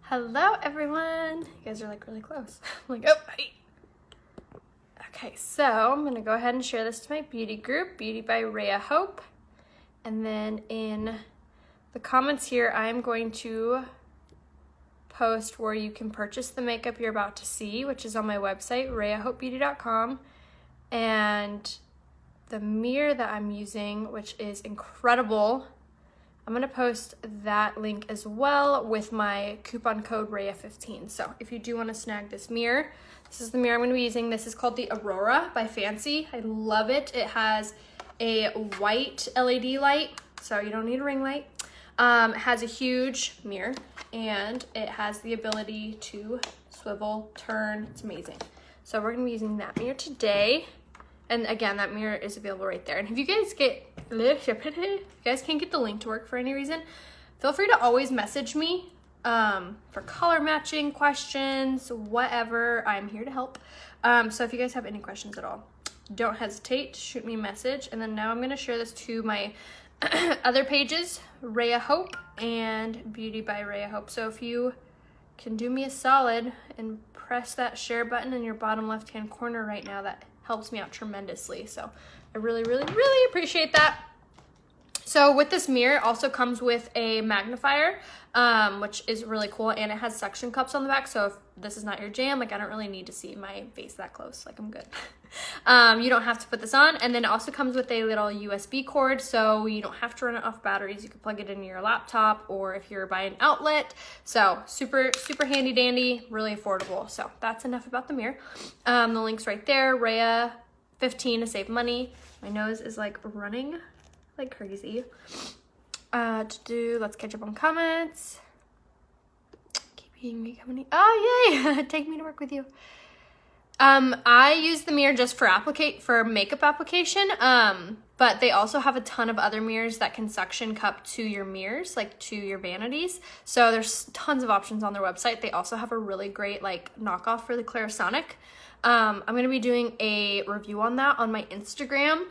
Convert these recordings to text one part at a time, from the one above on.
Hello everyone. You guys are like really close. I'm like, oh, hey. Okay, so I'm gonna go ahead and share this to my beauty group, Beauty by Raya Hope. And then in the comments here, I'm going to post where you can purchase the makeup you're about to see, which is on my website, rayahopebeauty.com. And the mirror that I'm using, which is incredible, I'm gonna post that link as well with my coupon code Raya15. So if you do wanna snag this mirror, this is the mirror I'm gonna be using. This is called the Aurora by Fancy. I love it. It has a white LED light, so you don't need a ring light. It has a huge mirror and it has the ability to swivel, turn, it's amazing. So we're gonna be using that mirror today. And again, that mirror is available right there. And if you guys can't get the link to work for any reason, feel free to always message me for color matching questions, whatever. I'm here to help. So if you guys have any questions at all, don't hesitate to shoot me a message. And then now I'm gonna share this to my other pages, Raya Hope and Beauty by Raya Hope. So if you can do me a solid and press that share button in your bottom left-hand corner right now, that helps me out tremendously. So I really, really, really appreciate that. So with this mirror, it also comes with a magnifier, which is really cool, and it has suction cups on the back. So if this is not your jam, like I don't really need to see my face that close, like I'm good. You don't have to put this on. And then it also comes with a little USB cord, so you don't have to run it off batteries. You can plug it into your laptop or if you're by an outlet. So super, super handy dandy, really affordable. So that's enough about the mirror. The link's right there, Raya 15 to save money. My nose is like running like crazy. Let's catch up on comments. Keeping me company. Oh yay! Take me to work with you. I use the mirror just for makeup application, but they also have a ton of other mirrors that can suction cup to your mirrors, like to your vanities. So there's tons of options on their website. They also have a really great like knockoff for the Clarisonic. I'm gonna be doing a review on that on my Instagram,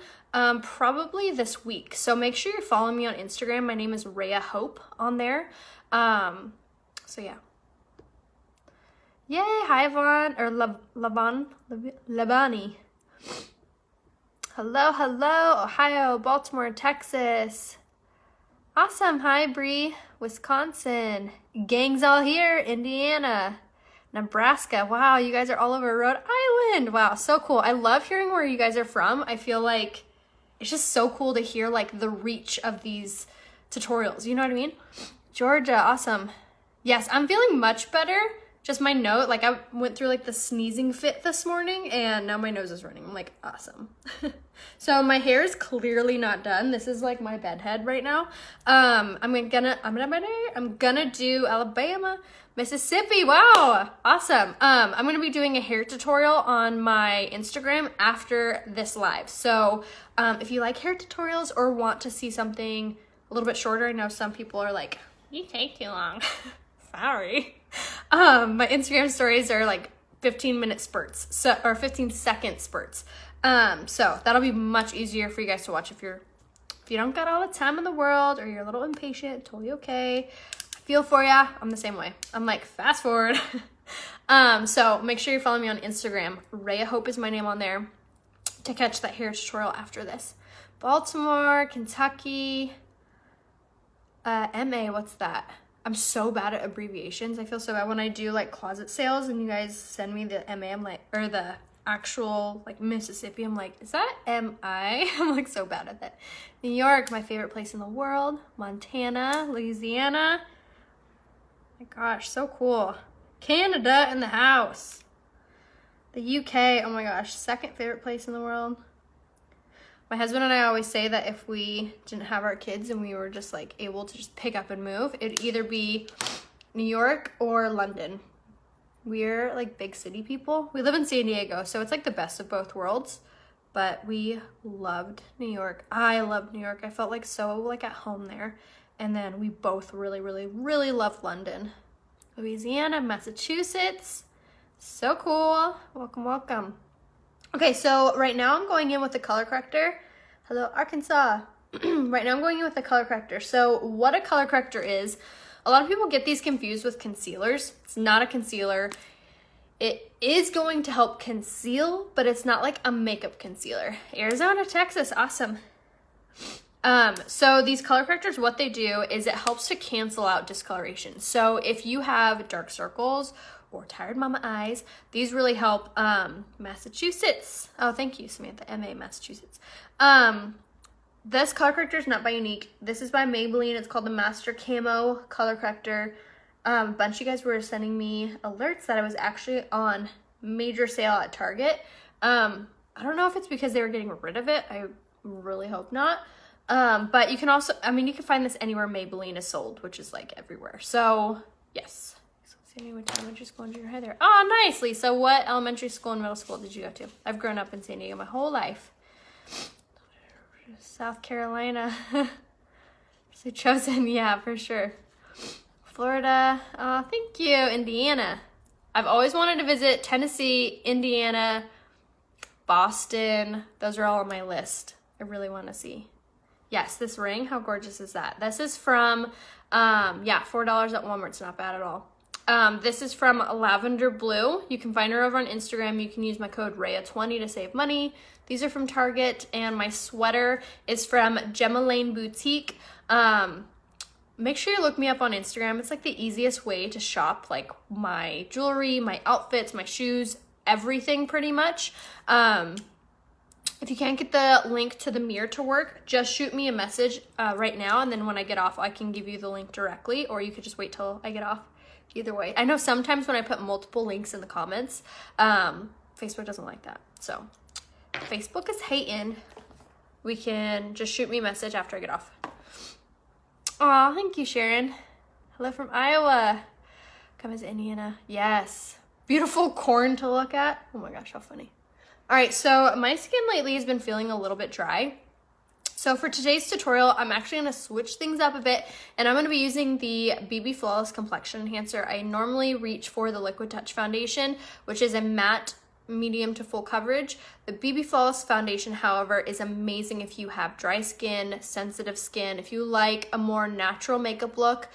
probably this week. So make sure you're following me on Instagram. My name is Raya Hope on there. So yeah. Yay, hi Yvonne, or Labani. Hello, hello, Ohio, Baltimore, Texas. Awesome, hi Bree, Wisconsin. Gang's all here, Indiana, Nebraska. Wow, you guys are all over Rhode Island. Wow, so cool. I love hearing where you guys are from. I feel like it's just so cool to hear like the reach of these tutorials. You know what I mean? Georgia, awesome. Yes, I'm feeling much better. Just my note, like I went through like the sneezing fit this morning and now my nose is running. I'm like, awesome. So my hair is clearly not done. This is like my bed head right now. I'm gonna do Alabama, Mississippi. Wow, awesome. I'm gonna be doing a hair tutorial on my Instagram after this live. So if you like hair tutorials or want to see something a little bit shorter, I know some people are like, you take too long. Sorry. My Instagram stories are like 15-minute spurts, or 15-second spurts. So that'll be much easier for you guys to watch if you don't got all the time in the world or you're a little impatient. Totally okay. I feel for ya. I'm the same way. I'm like, fast forward. So make sure you follow me on Instagram. Raya Hope is my name on there to catch that hair tutorial after this. Baltimore, Kentucky, MA, what's that? I'm so bad at abbreviations. I feel so bad when I do like closet sales and you guys send me the MA, I'm like, or the actual like Mississippi, I'm like, is that MI? I'm like so bad at that. New York, my favorite place in the world. Montana, Louisiana. My gosh, so cool. Canada in the house. The UK, oh my gosh, second favorite place in the world. My husband and I always say that if we didn't have our kids and we were just like able to just pick up and move, it'd either be New York or London. We're like big city people. We live in San Diego, so it's like the best of both worlds, but we loved New York. I loved New York. I felt like so like at home there. And then we both really, really, really loved London. Louisiana, Massachusetts. So cool. Welcome, welcome. Okay, so right now I'm going in with the color corrector. Hello, Arkansas. Right now I'm going in with the color corrector. So what a color corrector is, A lot of people get these confused with concealers. It's not a concealer. It is going to help conceal, but it's not like a makeup concealer. Arizona, Texas, awesome. So these color correctors, what they do is it helps to cancel out discoloration. So if you have dark circles or tired mama eyes, these really help. Massachusetts. Oh, thank you, Samantha. MA, Massachusetts. This color corrector is not by Unique. This is by Maybelline. It's called the Master Camo color corrector. A bunch of you guys were sending me alerts that I was actually on major sale at Target. I don't know if it's because they were getting rid of it. I really hope not. But you can also, I mean, you can find this anywhere Maybelline is sold, which is like everywhere. So yes. So see what elementary school and junior high there. Oh, nice, Lisa. What elementary school and middle school did you go to? I've grown up in San Diego my whole life. South Carolina. So chosen, yeah, for sure. Florida, oh, thank you. Indiana. I've always wanted to visit Tennessee, Indiana, Boston. Those are all on my list. I really want to see. Yes, this ring, how gorgeous is that? This is from, yeah, $4 at Walmart. It's not bad at all. This is from Lavender Blue. You can find her over on Instagram. You can use my code Raya20 to save money. These are from Target, and my sweater is from Gemma Lane Boutique. Make sure you look me up on Instagram. It's like the easiest way to shop like my jewelry, my outfits, my shoes, everything pretty much. If you can't get the link to the mirror to work, just shoot me a message right now, and then when I get off, I can give you the link directly, or you could just wait till I get off. Either way. I know sometimes when I put multiple links in the comments, Facebook doesn't like that. So Facebook is hating. We can just shoot me a message after I get off. Aw, thank you, Sharon. Hello from Iowa. Come as Indiana. Yes. Beautiful corn to look at. Oh my gosh, how funny. All right, so my skin lately has been feeling a little bit dry. So for today's tutorial, I'm actually gonna switch things up a bit, and I'm gonna be using the BB Flawless Complexion Enhancer. I normally reach for the Liquid Touch Foundation, which is a matte medium to full coverage. The BB Flawless Foundation, however, is amazing if you have dry skin, sensitive skin, if you like a more natural makeup look,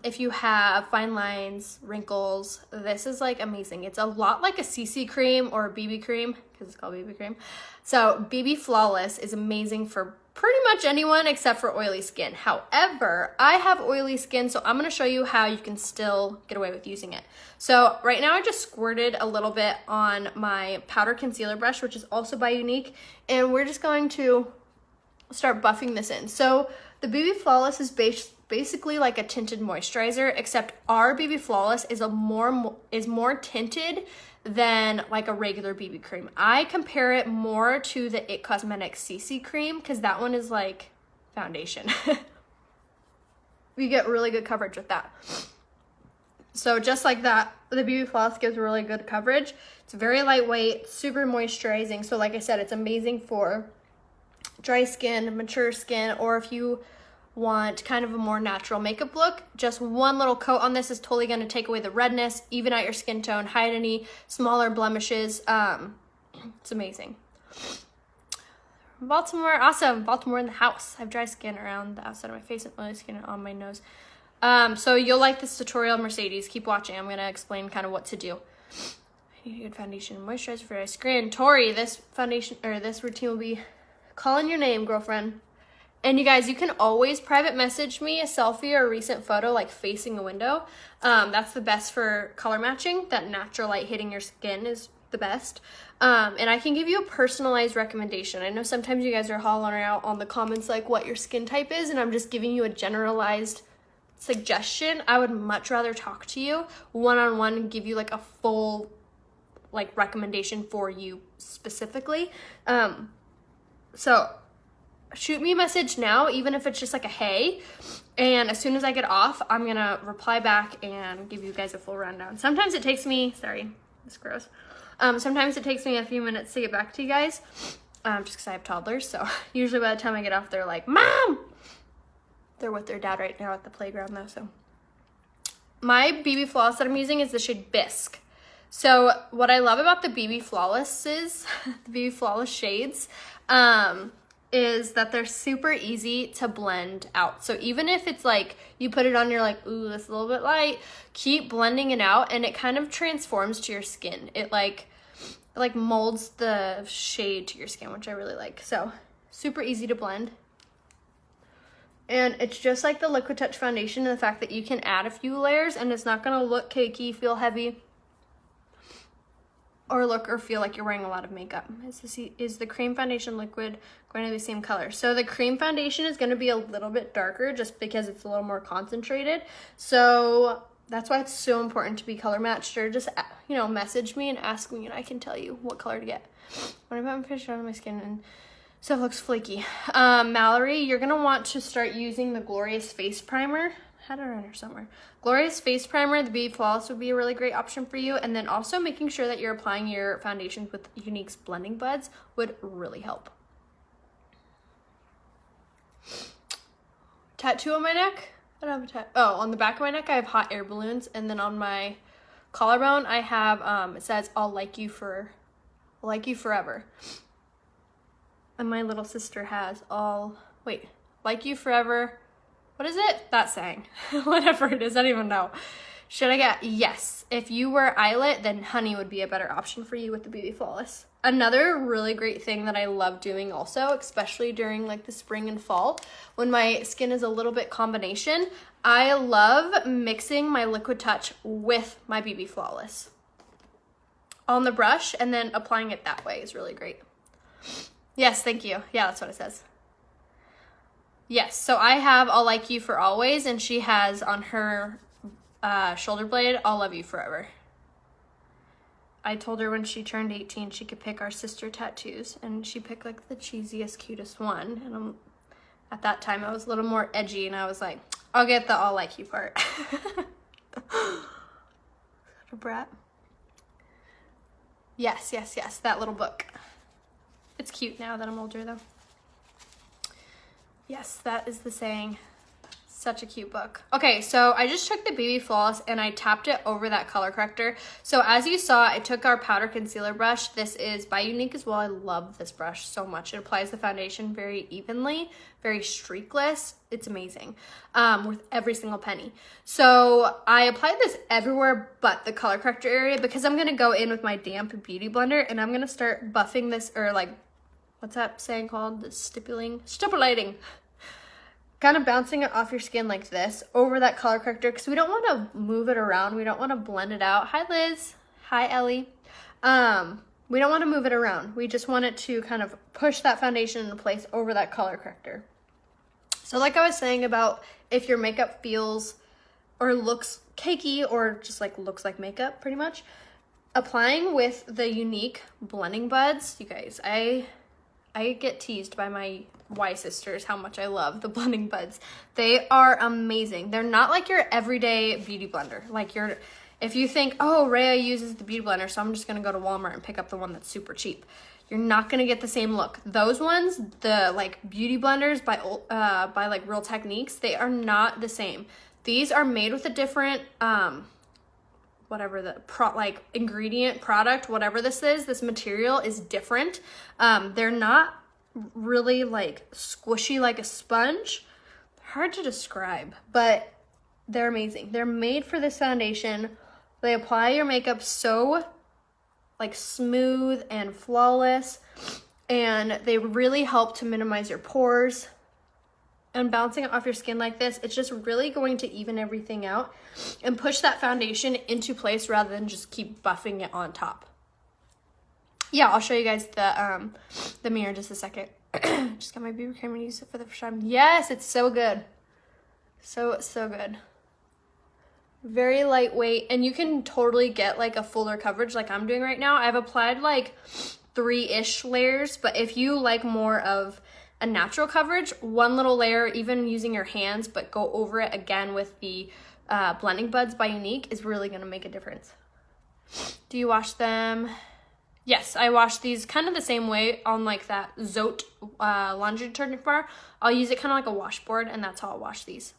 if you have fine lines, wrinkles, this is like amazing. It's a lot like a CC cream or a BB cream, because it's called BB cream. So BB Flawless is amazing for pretty much anyone except for oily skin. However, I have oily skin, so I'm gonna show you how you can still get away with using it. So right now I just squirted a little bit on my powder concealer brush, which is also by Unique, and we're just going to start buffing this in. So the BB Flawless is basically like a tinted moisturizer, except our BB Flawless is more tinted than like a regular BB cream. I compare it more to the It Cosmetics CC cream because that one is like foundation. You get really good coverage with that. So just like that, the BB Flawless gives really good coverage. It's very lightweight, super moisturizing. So like I said, it's amazing for dry skin, mature skin, or if you want kind of a more natural makeup look. Just one little coat on this is totally going to take away the redness, even out your skin tone, hide any smaller blemishes. It's amazing. Baltimore, awesome. Baltimore in the house. I have dry skin around the outside of my face and oily skin on my nose. So you'll like this tutorial, Mercedes. Keep watching. I'm going to explain kind of what to do. I need a good foundation and moisturizer for dry skin. Tori, this foundation or this routine will be calling your name, girlfriend. And you guys, you can always private message me a selfie or a recent photo like facing a window. That's the best for color matching. That natural light hitting your skin is the best. And I can give you a personalized recommendation. I know sometimes you guys are hollering out on the comments like what your skin type is, and I'm just giving you a generalized suggestion. I would much rather talk to you one-on-one and give you like a full like recommendation for you specifically. So shoot me a message now, even if it's just like a hey, and as soon as I get off, I'm gonna reply back and give you guys a full rundown. Sometimes it takes me, sorry, that's gross. Sometimes it takes me a few minutes to get back to you guys, just because I have toddlers, so usually by the time I get off, they're like, Mom! They're with their dad right now at the playground though, so. My BB Flawless that I'm using is the shade Bisque. So what I love about the BB Flawlesses, the BB Flawless shades, is that they're super easy to blend out. So even if it's like you put it on, you're like, ooh, that's a little bit light, keep blending it out and it kind of transforms to your skin. It like molds the shade to your skin, which I really like. So super easy to blend. And it's just like the Liquid Touch foundation, and the fact that you can add a few layers and it's not gonna look cakey, feel heavy, or look or feel like you're wearing a lot of makeup. Is the cream foundation liquid going to be the same color? So the cream foundation is gonna be a little bit darker just because it's a little more concentrated. So that's why it's so important to be color matched, or just, you know, message me and ask me and I can tell you what color to get. When I'm finished on my skin and stuff looks flaky. Mallory, you're gonna want to start using the Glorious Face Primer. I had it around here somewhere. Glorious Face Primer, the Be Flawless would be a really great option for you. And then also making sure that you're applying your foundations with Unique's blending buds would really help. Tattoo on my neck? I don't have a tattoo. Oh, on the back of my neck, I have hot air balloons. And then on my collarbone, I have, it says, I'll like you forever. And my little sister has like you forever. What is it? That saying. Whatever it is, I don't even know. Should I get, yes. If you wear eyelet, then honey would be a better option for you with the Beauty Flawless. Another really great thing that I love doing also, especially during like the spring and fall, when my skin is a little bit combination, I love mixing my Liquid Touch with my BB Flawless on the brush, and then applying it that way is really great. Yes, thank you. Yeah, that's what it says. Yes, so I have I'll Like You for Always, and she has on her shoulder blade, I'll Love You Forever. I told her when she turned 18 she could pick our sister tattoos, and she picked like the cheesiest, cutest one. And at that time I was a little more edgy, and I was like, I'll get the I'll Like You part. Such a brat. Yes, that little book. It's cute now that I'm older though. Yes, that is the saying. Such a cute book. Okay, so I just took the BB Flawless and I tapped it over that color corrector. So as you saw, I took our powder concealer brush. This is by Unique as well. I love this brush so much. It applies the foundation very evenly, very streakless. It's amazing, with every single penny. So I applied this everywhere but the color corrector area, because I'm gonna go in with my damp beauty blender and I'm gonna start buffing this, or like, what's that saying called? The stipulating. Kind of bouncing it off your skin like this over that color corrector, because we don't want to move it around. We don't want to blend it out. Hi, Liz. Hi, Ellie. We don't want to move it around. We just want it to kind of push that foundation into place over that color corrector. So like I was saying about if your makeup feels or looks cakey, or just like looks like makeup pretty much, applying with the Unique blending buds, you guys, I get teased by my Y sisters how much I love the blending buds. They are amazing. They're not like your everyday beauty blender. Like if you think, oh, Raya uses the beauty blender, so I'm just gonna go to Walmart and pick up the one that's super cheap, you're not gonna get the same look. Those ones, the like beauty blenders by like Real Techniques, they are not the same. These are made with a different whatever the like ingredient, product, whatever this is, this material is different. They're not really like squishy like a sponge. Hard to describe, but they're amazing. They're made for this foundation. They apply your makeup so like smooth and flawless, and they really help to minimize your pores. And bouncing it off your skin like this, it's just really going to even everything out and push that foundation into place rather than just keep buffing it on top. Yeah, I'll show you guys the mirror in just a second. Just got my BB cream and use it for the first time. Yes, it's so good. So good. Very lightweight, and you can totally get like a fuller coverage like I'm doing right now. I've applied like 3-ish layers, but if you like more of a natural coverage, one little layer, even using your hands, but go over it again with the blending buds by Unique, is really gonna make a difference. Do you wash them? Yes, I wash these kind of the same way on like that Zote laundry detergent bar. I'll use it kind of like a washboard, and that's how I'll wash these.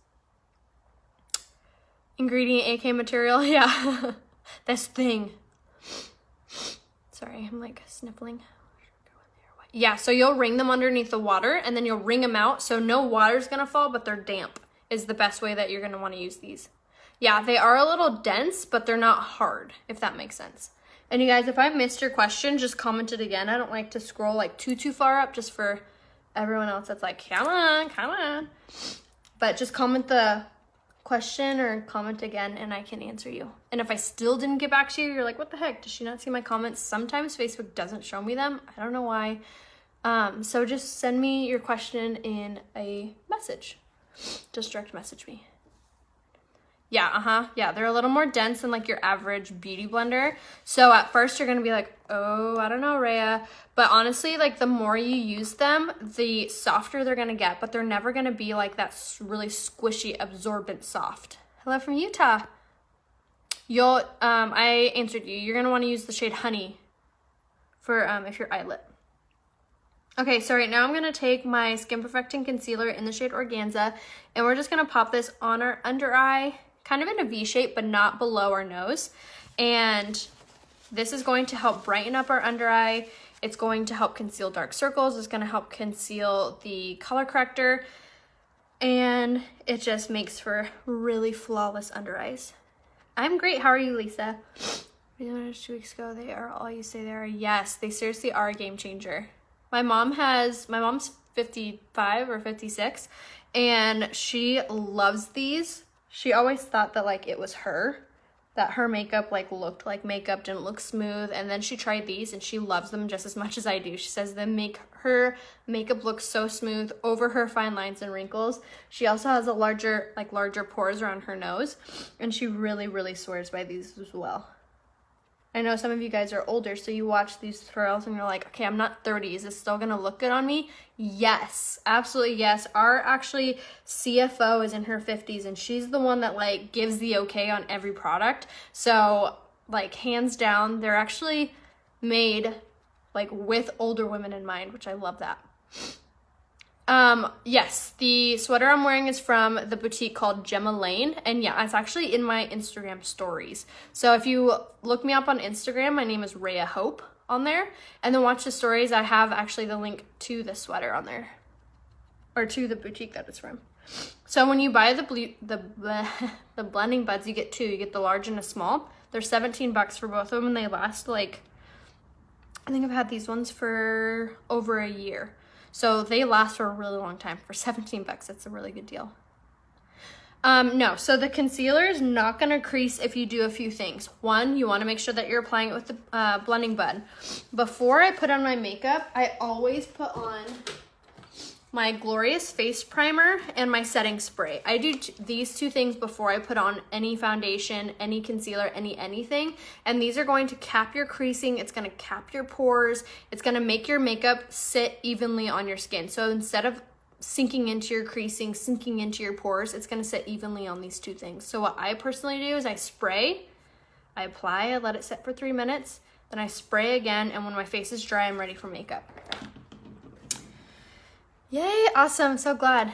Ingredient AK material, yeah. This thing. Sorry, I'm like sniffling. Yeah, so you'll wring them underneath the water and then you'll wring them out. So no water's gonna fall, but they're damp is the best way that you're gonna wanna use these. Yeah, they are a little dense, but they're not hard, if that makes sense. And you guys, if I missed your question, just comment it again. I don't like to scroll like too far up just for everyone else that's like, come on. But just comment the question or comment again and I can answer you. And if I still didn't get back to you, you're like, what the heck? Does she not see my comments? Sometimes Facebook doesn't show me them. I don't know why. So just send me your question in a message. Just direct message me. Yeah, yeah, they're a little more dense than like your average beauty blender. So at first you're gonna be like, oh, I don't know, Raya. But honestly, like the more you use them, the softer they're gonna get, but they're never gonna be like that really squishy, absorbent soft. Hello from Utah. I answered you. You're gonna wanna use the shade Honey for if you're eyelet. Okay, so right now I'm gonna take my Skin Perfecting Concealer in the shade Organza, and we're just gonna pop this on our under eye, kind of in a V shape, but not below our nose. And this is going to help brighten up our under eye. It's going to help conceal dark circles. It's gonna help conceal the color corrector. And it just makes for really flawless under eyes. I'm great, how are you, Lisa? 2 weeks ago, they are all you say they are. Yes, they seriously are a game changer. My mom's 55 or 56, and she loves these. She always thought that like it was her, that her makeup like looked like makeup, didn't look smooth, and then she tried these and she loves them just as much as I do. She says they make her makeup look so smooth over her fine lines and wrinkles. She also has a larger pores around her nose, and she really swears by these as well. I know some of you guys are older, so you watch these tutorials and you're like, okay, I'm not 30. Is this still gonna look good on me? Yes, absolutely yes. Our actually CFO is in her 50s, and she's the one that like gives the okay on every product. So like hands down, they're actually made like with older women in mind, which I love that. Yes, the sweater I'm wearing is from the boutique called Gemma Lane, and yeah, it's actually in my Instagram stories. So if you look me up on Instagram, my name is Raya Hope on there, and then watch the stories. I have actually the link to the sweater on there, or to the boutique that it's from. So when you buy the blending buds, you get two. You get the large and a small. They're $17 for both of them, and they last like, I think I've had these ones for over a year. So they last for a really long time. For $17, that's a really good deal. No, so the concealer is not gonna crease if you do a few things. One, you wanna make sure that you're applying it with the blending bud. Before I put on my makeup, I always put on my Glorious Face Primer and my setting spray. I do these two things before I put on any foundation, any concealer, anything. And these are going to cap your creasing. It's gonna cap your pores. It's gonna make your makeup sit evenly on your skin. So instead of sinking into your creasing, sinking into your pores, it's gonna sit evenly on these two things. So what I personally do is I spray, I apply, I let it sit for 3 minutes, then I spray again, and when my face is dry, I'm ready for makeup. Yay, awesome, so glad.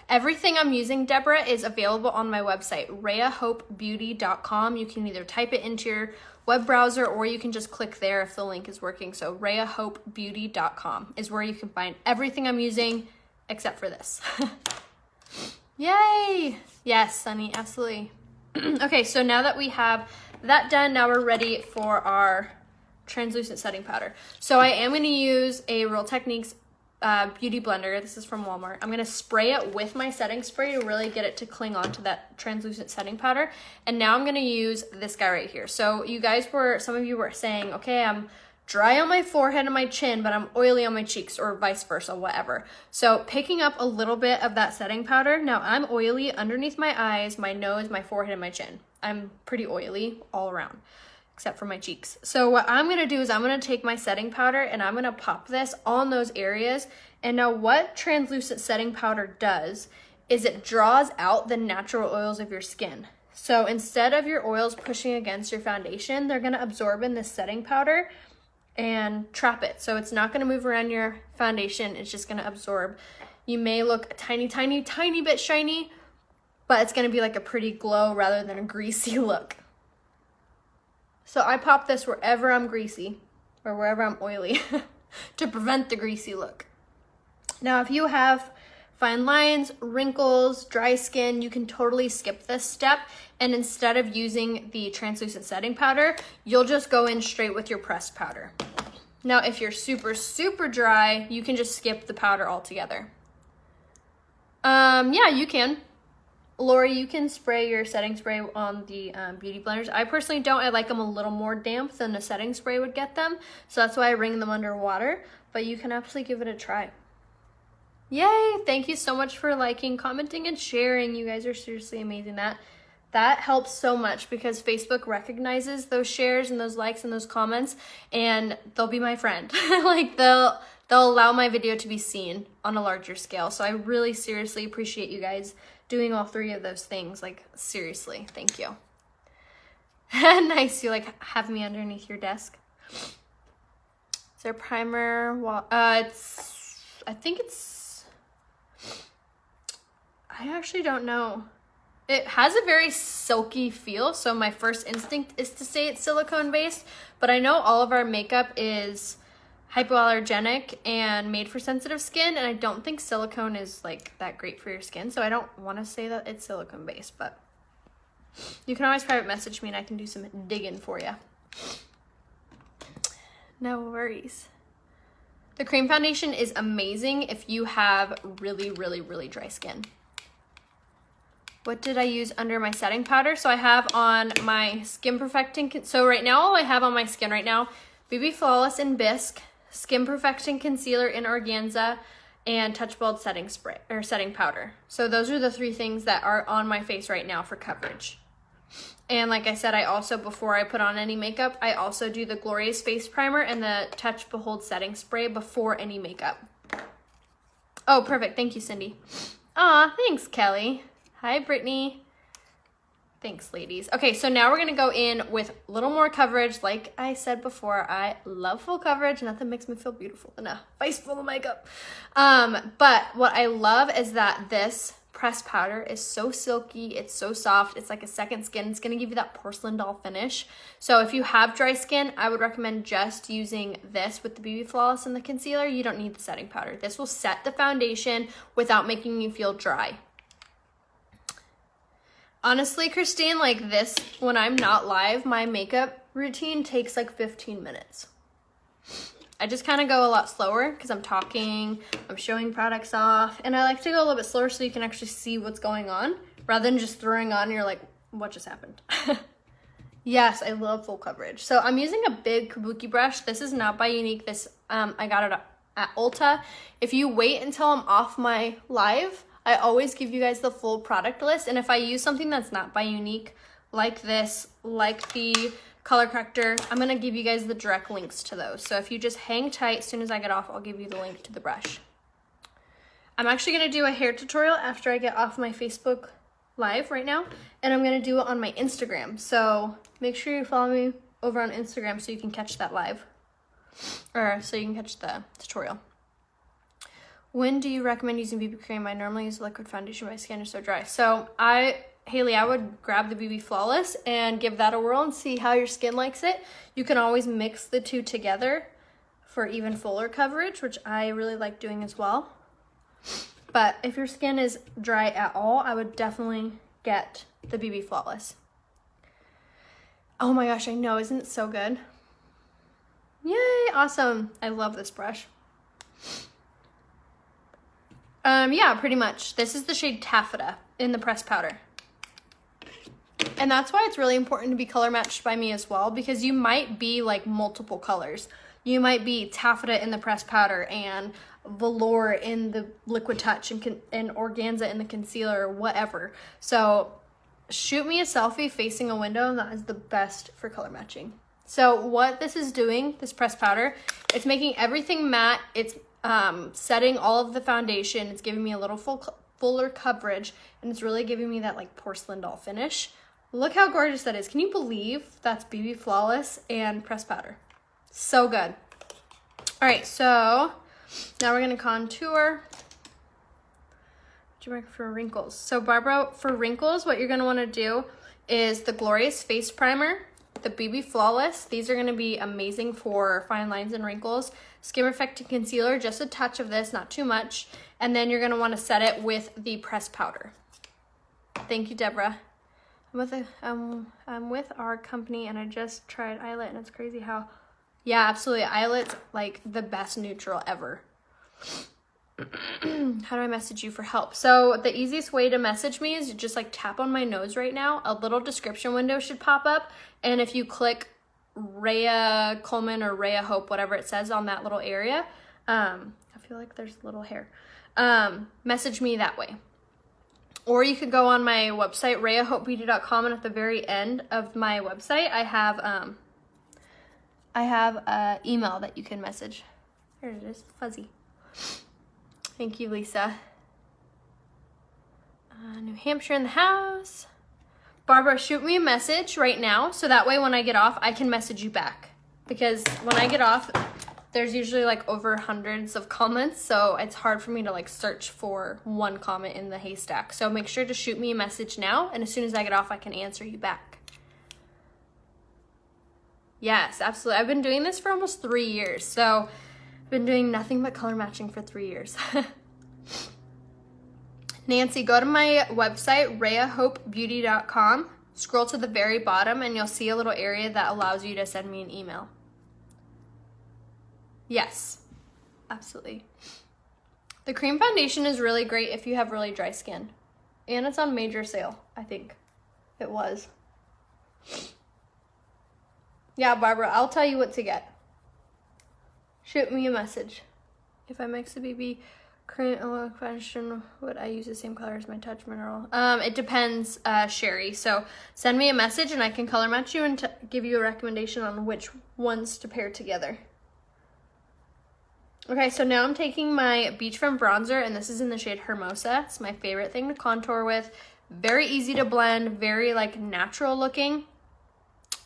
Everything I'm using, Deborah, is available on my website, rayahopebeauty.com. You can either type it into your web browser or you can just click there if the link is working. So rayahopebeauty.com is where you can find everything I'm using except for this. Yay! Yes, Sunny, absolutely. Okay, so now that we have that done, now we're ready for our translucent setting powder. So I am going to use a Real Techniques beauty blender. This is from Walmart. I'm going to spray it with my setting spray to really get it to cling onto that translucent setting powder. And now I'm going to use this guy right here. So you guys some of you were saying, okay, I'm dry on my forehead and my chin, but I'm oily on my cheeks, or vice versa, whatever. So picking up a little bit of that setting powder. Now I'm oily underneath my eyes, my nose, my forehead, and my chin. I'm pretty oily all around, except for my cheeks. So what I'm gonna do is I'm gonna take my setting powder and I'm gonna pop this on those areas. And now what translucent setting powder does is it draws out the natural oils of your skin. So instead of your oils pushing against your foundation, they're gonna absorb in this setting powder and trap it. So it's not gonna move around your foundation, it's just gonna absorb. You may look a tiny bit shiny, but it's gonna be like a pretty glow rather than a greasy look. So I pop this wherever I'm greasy or wherever I'm oily. to prevent the greasy look. Now, if you have fine lines, wrinkles, dry skin, you can totally skip this step. And instead of using the translucent setting powder, you'll just go in straight with your pressed powder. Now, if you're super, super dry, you can just skip the powder altogether. Yeah, you can. Lori, you can spray your setting spray on the beauty blenders. I personally don't. I like them a little more damp than a setting spray would get them. So that's why I wring them under water. But you can absolutely give it a try. Yay! Thank you so much for liking, commenting, and sharing. You guys are seriously amazing. That helps so much because Facebook recognizes those shares and those likes and those comments, and they'll be my friend. Like they'll allow my video to be seen on a larger scale. So I really seriously appreciate you guys doing all three of those things. Like think thank you. Nice, you like have me underneath your desk. Is there primer? I actually don't know. It has a very silky feel, so my first instinct is to say it's silicone based, but I know all of our makeup is hypoallergenic and made for sensitive skin, and I don't think silicone is like that great for your skin, so I don't want to say that it's silicone based, but you can always private message me and I can do some digging for you. No worries. The cream foundation is amazing if you have really, really, really dry skin. What did I use under my setting powder? So I have on my skin perfecting, so right now all I have on my skin right now, BB Flawless in Bisque, Skin Perfecting Concealer in Organza, and Touch Bald setting spray or setting powder. So those are the three things that are on my face right now for coverage. And like I said, I also, before I put on any makeup, I also do the Glorious Face Primer and the Touch Behold setting spray before any makeup. Oh, perfect. Thank you, Cindy. Aw, thanks, Kelly. Hi, Brittany. Thanks, ladies. Okay, so now we're gonna go in with a little more coverage. Like I said before, I love full coverage. Nothing makes me feel beautiful than a face full of makeup. But what I love is that this pressed powder is so silky, it's so soft, it's like a second skin. It's gonna give you that porcelain doll finish. So if you have dry skin, I would recommend just using this with the BB Flawless and the concealer. You don't need the setting powder. This will set the foundation without making you feel dry. Honestly, Christine, like this, when I'm not live, my makeup routine takes like 15 minutes. I just kind of go a lot slower because I'm talking, I'm showing products off, and I like to go a little bit slower so you can actually see what's going on rather than just throwing on and you're like, what just happened? Yes, I love full coverage. So I'm using a big kabuki brush. This is not by Unique. This I got it at Ulta. If you wait until I'm off my live, I always give you guys the full product list, and if I use something that's not by Unique, like this, like the color corrector, I'm going to give you guys the direct links to those. So if you just hang tight, as soon as I get off, I'll give you the link to the brush. I'm actually going to do a hair tutorial after I get off my Facebook Live right now, and I'm going to do it on my Instagram. So make sure you follow me over on Instagram so you can catch that live, or so you can catch the tutorial. When do you recommend using BB cream? I normally use liquid foundation. My skin is so dry. So Haley, I would grab the BB Flawless and give that a whirl and see how your skin likes it. You can always mix the two together for even fuller coverage, which I really like doing as well. But if your skin is dry at all, I would definitely get the BB Flawless. Oh my gosh, I know. Isn't it so good? Yay, awesome. I love this brush. Yeah, pretty much. This is the shade Taffeta in the pressed powder. And that's why it's really important to be color matched by me as well, because you might be like multiple colors. You might be Taffeta in the pressed powder and velour in the liquid touch and organza in the concealer or whatever. So shoot me a selfie facing a window, and that is the best for color matching. So what this is doing, this pressed powder, it's making everything matte. It's setting all of the foundation. It's giving me a little fuller coverage, and it's really giving me that like porcelain doll finish. Look how gorgeous that is. Can you believe that's BB Flawless and pressed powder? So good. All right, so now we're gonna contour. What do you recommend for wrinkles? So Barbara, for wrinkles, what you're gonna wanna do is the Glorious Face Primer the BB Flawless. These are going to be amazing for fine lines and wrinkles. Skin Perfecting Concealer, just a touch of this, not too much. And then you're going to want to set it with the pressed powder. Thank you, Deborah. I'm with our company and I just tried Eyelet and it's crazy how, yeah, absolutely. Eyelet's like the best neutral ever. How do I message you for help? So the easiest way to message me is just like tap on my nose right now. A little description window should pop up. And if you click Raya Coleman or Raya Hope, whatever it says on that little area, I feel like there's a little hair. Message me that way. Or you could go on my website, rayahopebeauty.com, and at the very end of my website, I have an email that you can message. There it is, fuzzy. Thank you, Lisa. New Hampshire in the house. Barbara, shoot me a message right now, so that way when I get off, I can message you back. Because when I get off, there's usually like over hundreds of comments, so it's hard for me to like search for one comment in the haystack. So make sure to shoot me a message now, and as soon as I get off, I can answer you back. Yes, absolutely. I've been doing this for almost 3 years, so I've been doing nothing but color matching for 3 years. Nancy, go to my website, rayahopebeauty.com, scroll to the very bottom, and you'll see a little area that allows you to send me an email. Yes, absolutely. The cream foundation is really great if you have really dry skin. And it's on major sale, I think. It was. Yeah, Barbara, I'll tell you what to get. Shoot me a message. If I mix the BB cream and oil foundation, would I use the same color as my Touch Mineral? It depends, Sherry. So send me a message and I can color match you and give you a recommendation on which ones to pair together. Okay, so now I'm taking my Beachfront Bronzer, and this is in the shade Hermosa. It's my favorite thing to contour with. Very easy to blend, very like natural looking.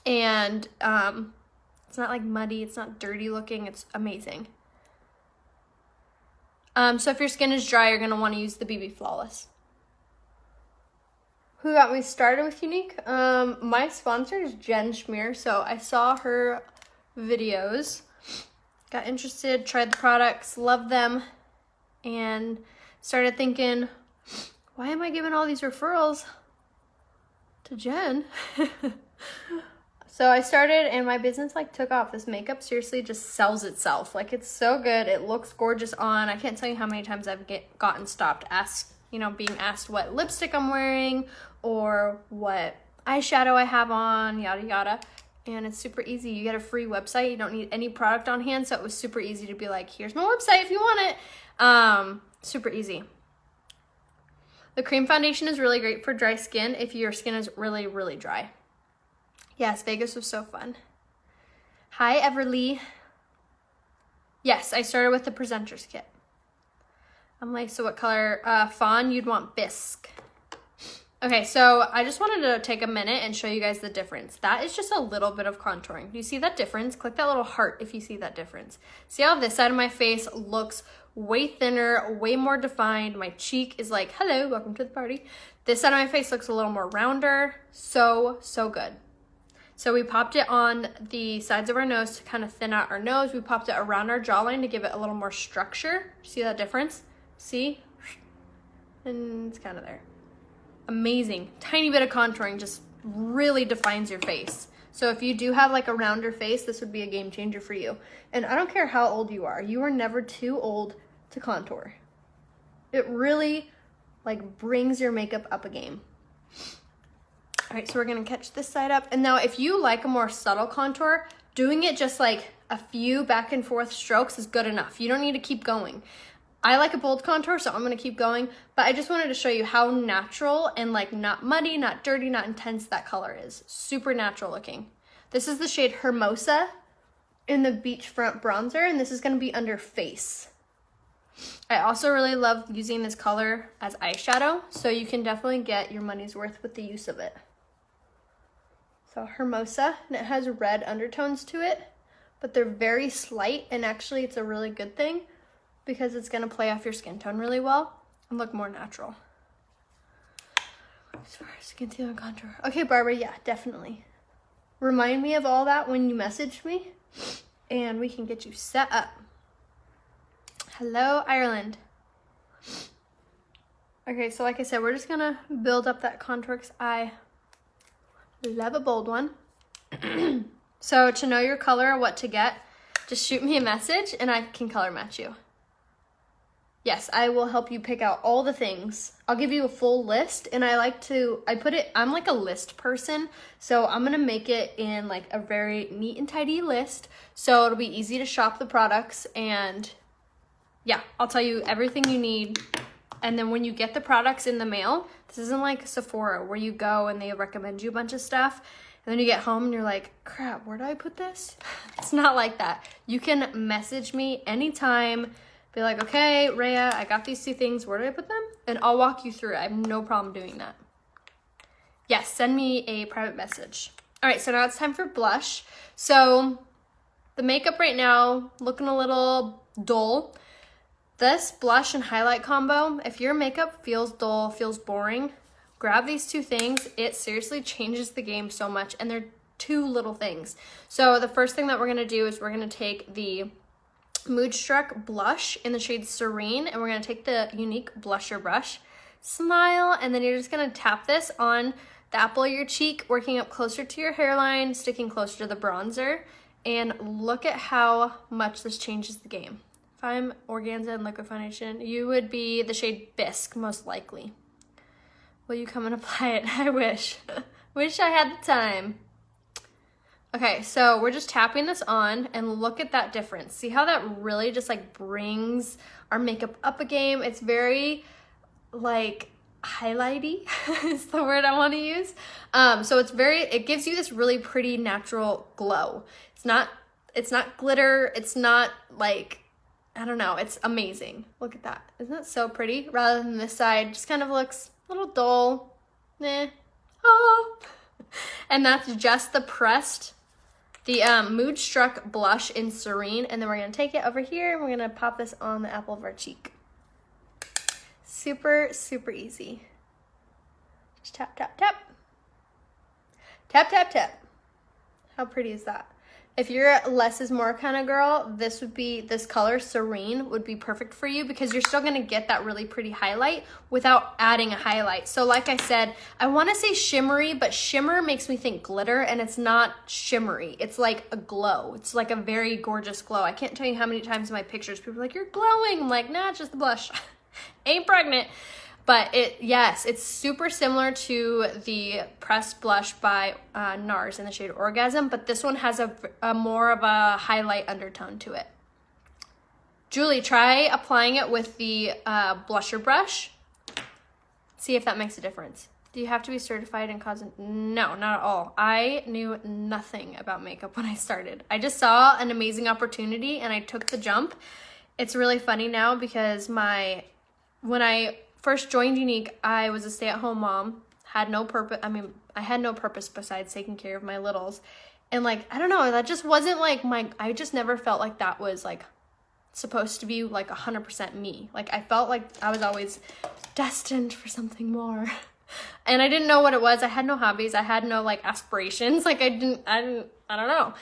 And it's not like muddy, it's not dirty looking, it's amazing. So if your skin is dry, you're gonna wanna use the BB Flawless. Who got me started with Unique? My sponsor is Jen Schmier, so I saw her videos. Got interested, tried the products, loved them, and started thinking, why am I giving all these referrals to Jen? So I started and my business like took off. This makeup seriously just sells itself. Like it's so good. It looks gorgeous on. I can't tell you how many times I've gotten stopped, being asked what lipstick I'm wearing or what eyeshadow I have on, yada, yada. And it's super easy. You get a free website. You don't need any product on hand. So it was super easy to be like, here's my website if you want it. Super easy. The cream foundation is really great for dry skin if your skin is really, really dry. Yes, Vegas was so fun. Hi, Everly. Yes, I started with the Presenters Kit. I'm like, so what color? Fawn, you'd want Bisque. Okay, so I just wanted to take a minute and show you guys the difference. That is just a little bit of contouring. Do you see that difference? Click that little heart if you see that difference. See how this side of my face looks way thinner, way more defined. My cheek is like, hello, welcome to the party. This side of my face looks a little more rounder. So, so good. So we popped it on the sides of our nose to kind of thin out our nose. We popped it around our jawline to give it a little more structure. See that difference? See? And it's kind of there. Amazing. Tiny bit of contouring just really defines your face. So if you do have like a rounder face, this would be a game changer for you. And I don't care how old you are never too old to contour. It really like brings your makeup up a game. All right, so we're gonna catch this side up. And now if you like a more subtle contour, doing it just like a few back and forth strokes is good enough. You don't need to keep going. I like a bold contour, so I'm gonna keep going, but I just wanted to show you how natural and like not muddy, not dirty, not intense that color is. Super natural looking. This is the shade Hermosa in the Beachfront Bronzer, and this is gonna be under face. I also really love using this color as eyeshadow, so you can definitely get your money's worth with the use of it. So Hermosa, and it has red undertones to it, but they're very slight, and actually it's a really good thing because it's gonna play off your skin tone really well and look more natural. As far as concealer and contour. Okay, Barbara, yeah, definitely. remind me of all that when you message me, and we can get you set up. Hello, Ireland. Okay, so like I said, we're just gonna build up that contour because I love a bold one. So to know your color or what to get, just shoot me a message and I can color match you. Yes, I will help you pick out all the things. I'll give you a full list, and I'm like a list person, so I'm gonna make it in like a very neat and tidy list, so it'll be easy to shop the products, and yeah, I'll tell you everything you need. And then when you get the products in the mail, this isn't like Sephora where you go and they recommend you a bunch of stuff, and then you get home and you're like, crap, where do I put this? It's not like that. You can message me anytime. Be like, okay, Raya, I got these two things. Where do I put them? And I'll walk you through it. I have no problem doing that. Yes, send me a private message. All right, so now it's time for blush. So the makeup right now, looking a little dull. This blush and highlight combo, if your makeup feels dull, feels boring, grab these two things. It seriously changes the game so much, and they're two little things. So the first thing that we're gonna do is we're gonna take the Moodstruck blush in the shade Serene, and we're going to take the Unique blusher brush, smile, and then you're just going to tap this on the apple of your cheek, working up closer to your hairline, sticking closer to the bronzer, and look at how much this changes the game. If I'm Organza and liquid foundation, you would be the shade Bisque, most likely. Will you come and apply it? I wish. Wish I had the time. Okay, so we're just tapping this on, and look at that difference. See how that really just like brings our makeup up a game? It's very like highlighty is the word I want to use. So it gives you this really pretty natural glow. It's not glitter. It's not like, I don't know. It's amazing. Look at that. Isn't it so pretty? Rather than this side, just kind of looks a little dull. Nah. Oh. And that's just the Moodstruck blush in Serene, and then we're going to take it over here and we're going to pop this on the apple of our cheek. Super, super easy. Just tap, tap, tap. Tap, tap, tap. How pretty is that? If you're a less is more kind of girl, this color, Serene, would be perfect for you because you're still going to get that really pretty highlight without adding a highlight. So like I said, I want to say shimmery, but shimmer makes me think glitter, and it's not shimmery. It's like a glow. It's like a very gorgeous glow. I can't tell you how many times in my pictures people are like, you're glowing. I'm like, nah, it's just the blush. Ain't pregnant. But yes, it's super similar to the Pressed blush by NARS in the shade Orgasm, but this one has a more of a highlight undertone to it. Julie, try applying it with the blusher brush. See if that makes a difference. Do you have to be certified in cosmetic? No, not at all. I knew nothing about makeup when I started. I just saw an amazing opportunity and I took the jump. It's really funny now because when I first joined Unique, I was a stay-at-home mom, had no purpose. I mean, I had no purpose besides taking care of my littles. And like, I don't know, that just wasn't like I just never felt like that was like supposed to be like 100% me. Like I felt like I was always destined for something more. And I didn't know what it was. I had no hobbies. I had no like aspirations. Like I don't know.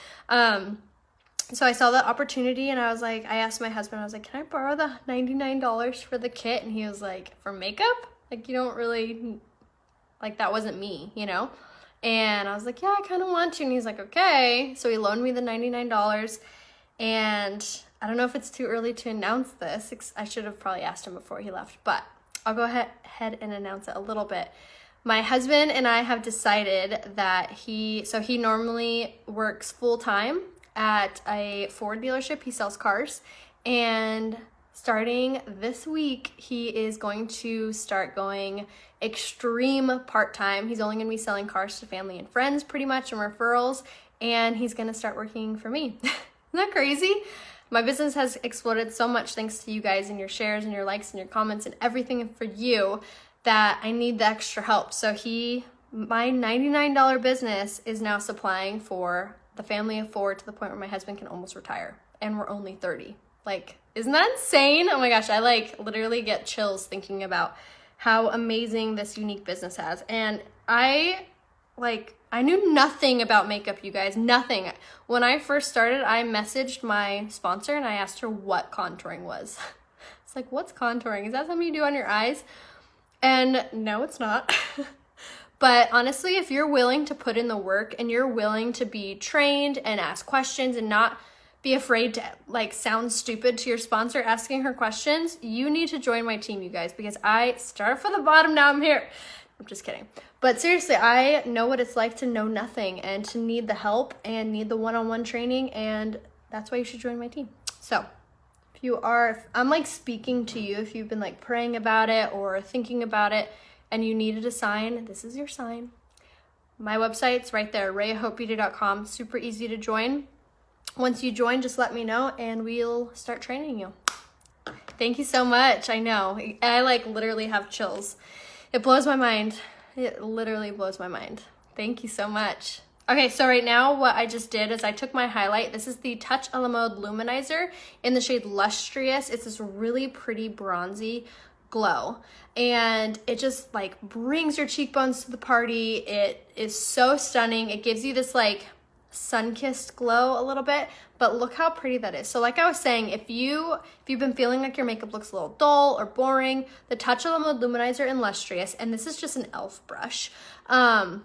So I saw that opportunity and I was like, I asked my husband, I was like, can I borrow the $99 for the kit? And he was like, for makeup? Like, you don't really, like, that wasn't me, you know? And I was like, yeah, I kind of want to. And he's like, okay. So he loaned me the $99. And I don't know if it's too early to announce this. I should have probably asked him before he left, but I'll go ahead and announce it a little bit. My husband and I have decided that he normally works full-time at a Ford dealership. He sells cars, and starting this week he is going to start going extreme part-time. He's only going to be selling cars to family and friends pretty much and referrals, and he's going to start working for me. Isn't that crazy? My business has exploded so much thanks to you guys and your shares and your likes and your comments and everything for you that I need the extra help. So my $99 business is now supplying for the family of 4 to the point where my husband can almost retire, and we're only 30. Like, isn't that insane? Oh my gosh, I like literally get chills thinking about how amazing this Unique business has. And I like I knew nothing about makeup, you guys, nothing. When I first started, I messaged my sponsor and I asked her what contouring was. It's like, what's contouring? Is that something you do on your eyes? And no, it's not. But honestly, if you're willing to put in the work and you're willing to be trained and ask questions and not be afraid to like sound stupid to your sponsor asking her questions, you need to join my team, you guys, because I started from the bottom, now I'm here. I'm just kidding. But seriously, I know what it's like to know nothing and to need the help and need the one-on-one training, and that's why you should join my team. So if I'm like speaking to you, if you've been like praying about it or thinking about it and you needed a sign, this is your sign. My website's right there, rayahopebeauty.com. Super easy to join. Once you join, just let me know and we'll start training you. Thank you so much. I know, I like literally have chills. It blows my mind. It literally blows my mind. Thank you so much. Okay, so right now what I just did is I took my highlight. This is the Touch a la Mode Lumenizer in the shade Lustrous. It's this really pretty bronzy glow. And it just like brings your cheekbones to the party. It is so stunning. It gives you this like sun-kissed glow a little bit, but look how pretty that is. So like I was saying, if you've been feeling like your makeup looks a little dull or boring, the Touch a la Mode Lumenizer in Lustrous, and this is just an e.l.f. brush. You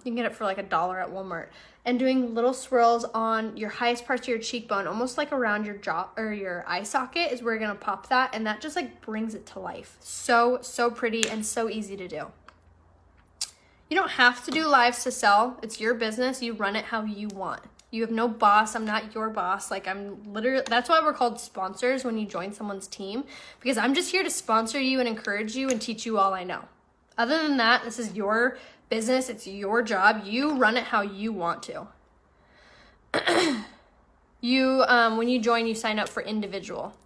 can get it for like $1 at Walmart. And doing little swirls on your highest parts of your cheekbone, almost like around your jaw or your eye socket is where you're gonna pop that, and that just like brings it to life. So pretty and so easy to do. You don't have to do lives to sell. It's your business. You run it how you want. You have no boss. I'm not your boss. Like that's why we're called sponsors when you join someone's team, because I'm just here to sponsor you and encourage you and teach you all I know. Other than that, this is your business. It's your job. You run it how you want to. When you join, you sign up for individual.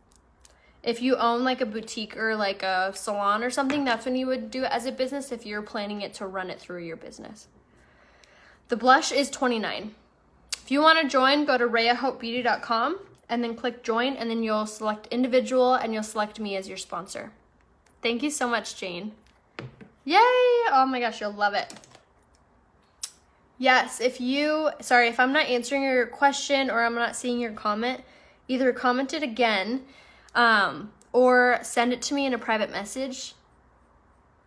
If you own like a boutique or like a salon or something, that's when you would do it as a business if you're planning it to run it through your business. The blush is $29. If you want to join, go to rayahopebeauty.com and then click join, and then you'll select individual and you'll select me as your sponsor. Thank you so much, Jane. Yay! Oh my gosh, you'll love it. Yes, sorry, if I'm not answering your question or I'm not seeing your comment, either comment it again or send it to me in a private message.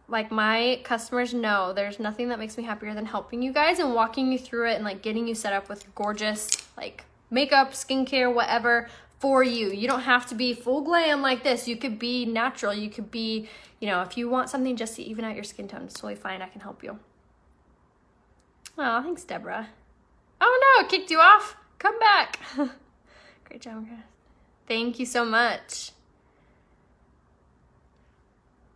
Like, my customers know there's nothing that makes me happier than helping you guys and walking you through it and like getting you set up with gorgeous like makeup, skincare, whatever for you. You don't have to be full glam like this. You could be natural. You could be, if you want something just to even out your skin tone, it's totally fine. I can help you. Oh, thanks, Deborah. Oh no, it kicked you off. Come back. Great job, guys. Thank you so much.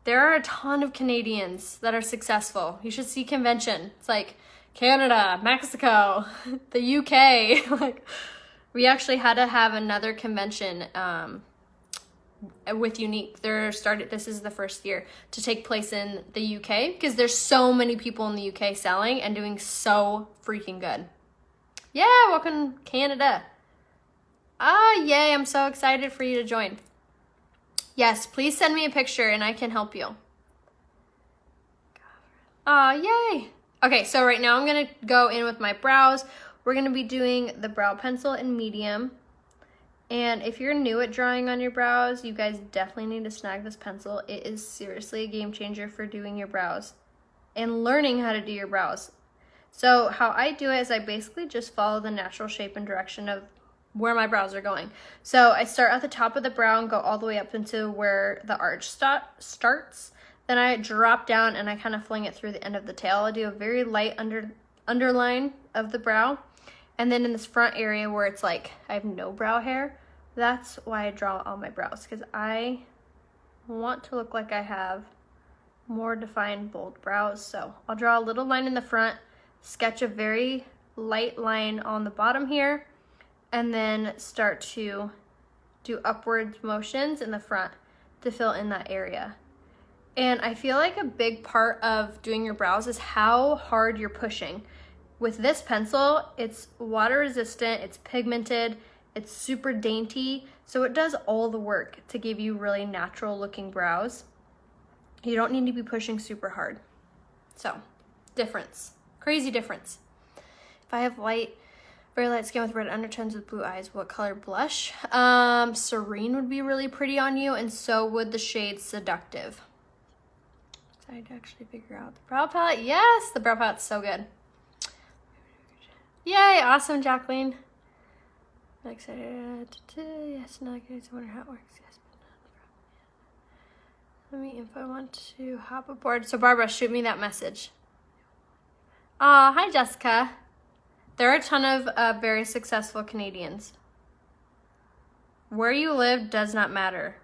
There are a ton of Canadians that are successful. You should see convention. It's like Canada, Mexico, the UK. Like, we actually had to have another convention with Unique. This is the first year to take place in the UK because there's so many people in the UK selling and doing so freaking good. Yeah, welcome Canada. Yay, I'm so excited for you to join. Yes, please send me a picture and I can help you. Yay. Okay, so right now I'm gonna go in with my brows. We're gonna be doing the brow pencil in medium. And if you're new at drawing on your brows, you guys definitely need to snag this pencil. It is seriously a game changer for doing your brows and learning how to do your brows. So how I do it is I basically just follow the natural shape and direction of where my brows are going. So I start at the top of the brow and go all the way up into where the arch starts. Then I drop down and I kind of fling it through the end of the tail. I do a very light underline of the brow. And then in this front area where it's like I have no brow hair, that's why I draw all my brows, because I want to look like I have more defined, bold brows. So I'll draw a little line in the front, sketch a very light line on the bottom here, and then start to do upward motions in the front to fill in that area. And I feel like a big part of doing your brows is how hard you're pushing. With this pencil, it's water resistant, it's pigmented, it's super dainty, so it does all the work to give you really natural looking brows. You don't need to be pushing super hard. So, difference, crazy difference. If I have very light skin with red undertones with blue eyes, what color blush? Serene would be really pretty on you, and so would the shade Seductive. Excited to actually figure out the brow palette. Yes, the brow palette's so good. Yay, awesome, Jacqueline. I'm excited. Yes, not good. I wonder how it works. Yes, but not. Let me, if I want to hop aboard. So Barbara, shoot me that message. Aw, hi, Jessica. There are a ton of very successful Canadians. Where you live does not matter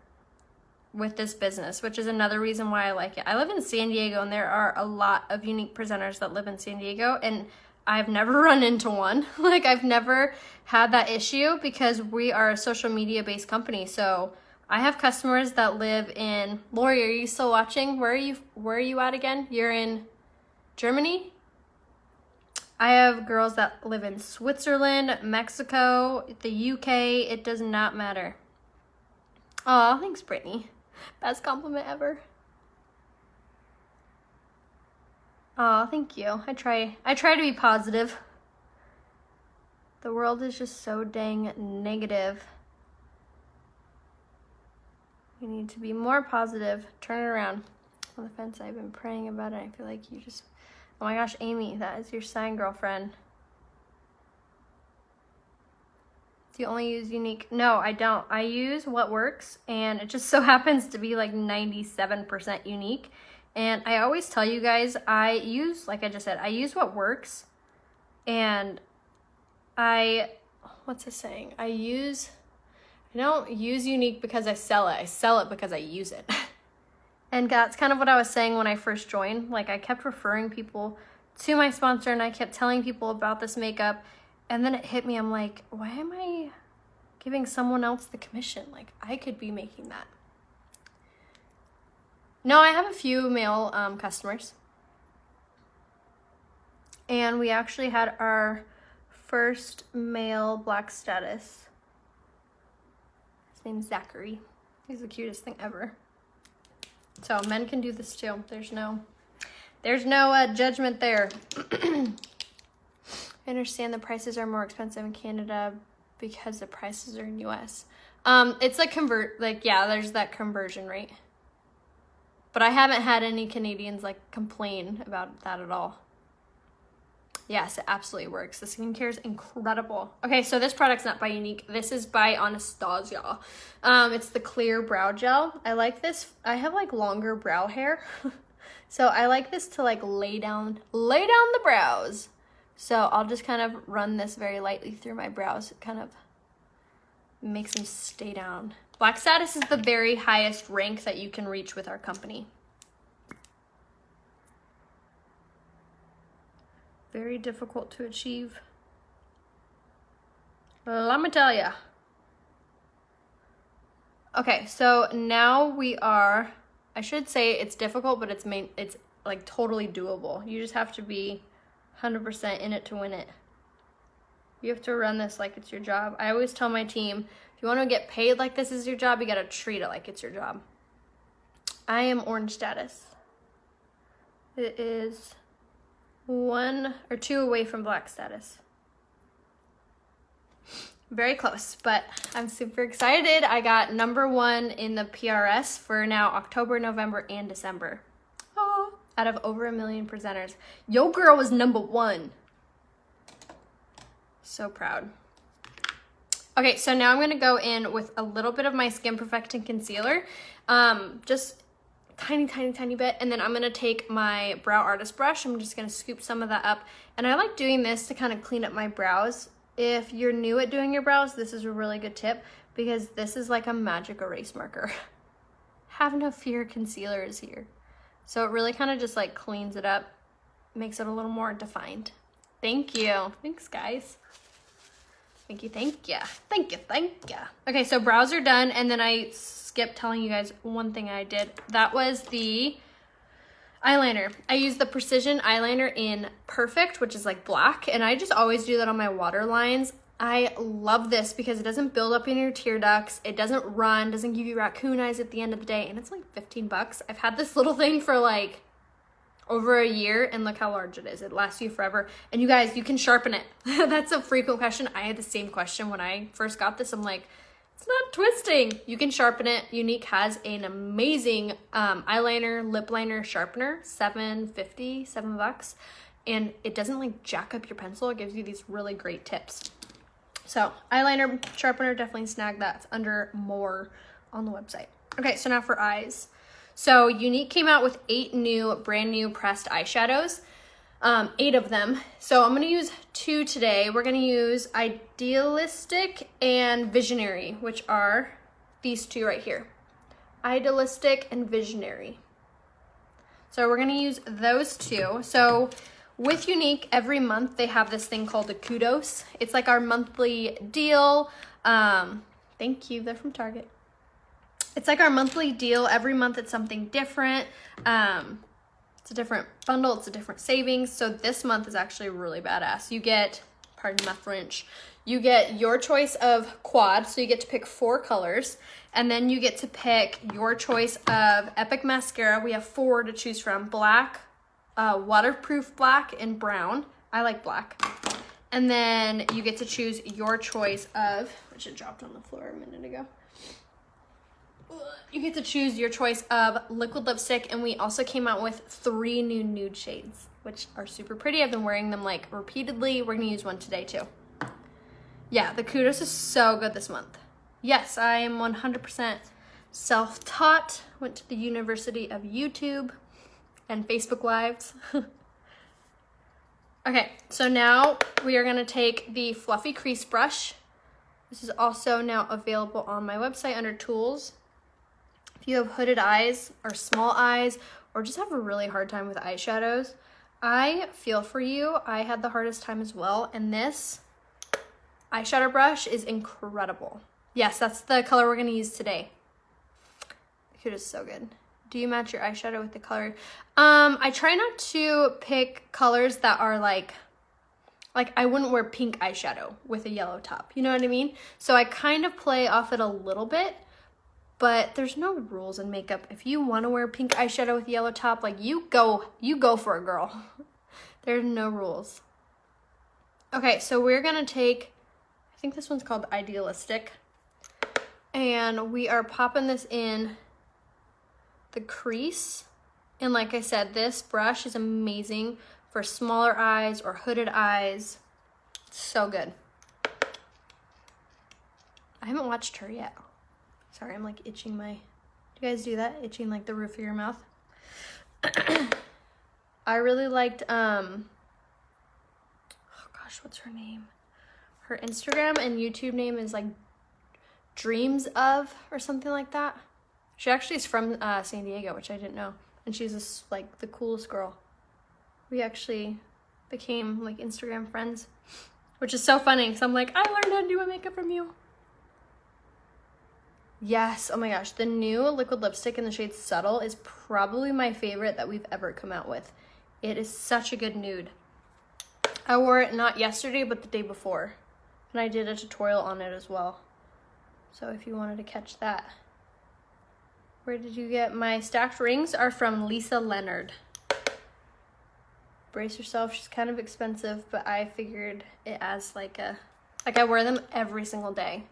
with this business, which is another reason why I like it. I live in San Diego, and there are a lot of unique presenters that live in San Diego, and I've never run into one. Like, I've never had that issue because we are a social media based company. So I have customers that live in, Lori, are you still watching? Where are you at again? You're in Germany? I have girls that live in Switzerland, Mexico, the UK. It does not matter. Oh, thanks, Brittany. Best compliment ever. Oh, thank you. I try to be positive. The world is just so dang negative. We need to be more positive. Turn it around. On the fence, I've been praying about it. I feel like you just... Oh my gosh, Amy, that is your sign girlfriend. Do you only use Unique? No, I don't. I use What Works, and it just so happens to be like 97% Unique. And I always tell you guys, I use, like I just said, I use What Works, and what's it saying? I don't use Unique because I sell it. I sell it because I use it. And that's kind of what I was saying when I first joined. Like, I kept referring people to my sponsor, and I kept telling people about this makeup. And then it hit me. I'm like, why am I giving someone else the commission? Like, I could be making that. No, I have a few male customers. And we actually had our first male black status. His name's Zachary. He's the cutest thing ever. So men can do this too. There's no judgment there. I understand the prices are more expensive in Canada because the prices are in US. It's like there's that conversion rate. But I haven't had any Canadians like complain about that at all. Yes, it absolutely works. The skincare is incredible. Okay, so this product's not by Unique. This is by Anastasia. It's the clear brow gel. I like this. I have like longer brow hair. So I like this to like lay down the brows. So I'll just kind of run this very lightly through my brows. It kind of makes them stay down. Black status is the very highest rank that you can reach with our company. Very difficult to achieve. Let me tell ya. Okay, so now we are, I should say it's difficult, but it's like totally doable. You just have to be 100% in it to win it. You have to run this like it's your job. I always tell my team, if you want to get paid like this is your job, you got to treat it like it's your job. I am orange status. It is 1 or 2 away from black status. Very close, but I'm super excited. I got #1 in the PRS for now October, November, and December. Oh, out of over 1 million presenters. Yo girl was #1. So proud. Okay, so now I'm gonna go in with a little bit of my Skin Perfecting Concealer. Just tiny bit, and then I'm gonna take my brow artist brush. I'm just gonna scoop some of that up, and I like doing this to kind of clean up my brows. If you're new at doing your brows, this is a really good tip because this is like a magic erase marker. Have no fear, concealer is here. So it really kind of just like cleans it up, makes it a little more defined. Thank you. Thanks, guys. Thank you. Okay, so brows are done, and then I skipped telling you guys one thing I did. That was the eyeliner. I used the Precision eyeliner in Perfect, which is like black, and I just always do that on my water lines. I love this because it doesn't build up in your tear ducts, it doesn't run, doesn't give you raccoon eyes at the end of the day, and it's like 15 bucks. I've had this little thing for like over a year, and look how large it is. It lasts you forever. And you guys, you can sharpen it. That's a frequent question. I had the same question when I first got this. I'm like, it's not twisting. You can sharpen it. Younique has an amazing eyeliner, lip liner sharpener, $7 and it doesn't like jack up your pencil. It gives you these really great tips. So eyeliner sharpener, definitely snag that. It's under more on the website. Okay, so now for eyes. So Younique came out with 8 brand new pressed eyeshadows, 8 of them. So I'm gonna use 2 today. We're gonna use Idealistic and Visionary, which are these 2 right here. Idealistic and Visionary. So we're gonna use those 2. So with Younique, every month they have this thing called a Kudos. It's like our monthly deal. Thank you, they're from Target. It's like our monthly deal. Every month it's something different. It's a different bundle. It's a different savings. So this month is actually really badass. You get, pardon my French, you get your choice of quad. So you get to pick 4 colors. And then you get to pick your choice of Epic Mascara. We have 4 to choose from. Black, waterproof black, and brown. I like black. And then you get to choose your choice of, which it dropped on the floor a minute ago. You get to choose your choice of liquid lipstick, and we also came out with 3 new nude shades, which are super pretty. I've been wearing them like repeatedly. We're gonna use one today too. Yeah, the Kudos is so good this month. Yes, I am 100% self-taught. Went to the University of YouTube and Facebook Lives. Okay, so now we are gonna take the fluffy crease brush. This is also now available on my website under tools. If you have hooded eyes or small eyes or just have a really hard time with eyeshadows, I feel for you. I had the hardest time as well. And this eyeshadow brush is incredible. Yes, that's the color we're gonna use today. It is so good. Do you match your eyeshadow with the color? I try not to pick colors that are like I wouldn't wear pink eyeshadow with a yellow top. You know what I mean? So I kind of play off it a little bit. But there's no rules in makeup. If you want to wear pink eyeshadow with yellow top, like you go for it, girl. There's no rules. Okay, so we're gonna take, I think this one's called Idealistic, and we are popping this in the crease. And like I said, this brush is amazing for smaller eyes or hooded eyes. It's so good. I haven't watched her yet. Sorry, I'm like itching my, do you guys do that? Itching like the roof of your mouth? I really liked, oh gosh, what's her name? Her Instagram and YouTube name is like Dreams of or something like that. She actually is from San Diego, which I didn't know. And she's just like the coolest girl. We actually became like Instagram friends, which is so funny because I'm like, I learned how to do my makeup from you. Yes, oh my gosh, the new liquid lipstick in the shade Subtle is probably my favorite that we've ever come out with. It is such a good nude. I wore it not yesterday, but the day before. And I did a tutorial on it as well. So if you wanted to catch that. Where did you get my stacked rings? Are from Lisa Leonard. Brace yourself, she's kind of expensive, but I figured it as like a, like I wear them every single day.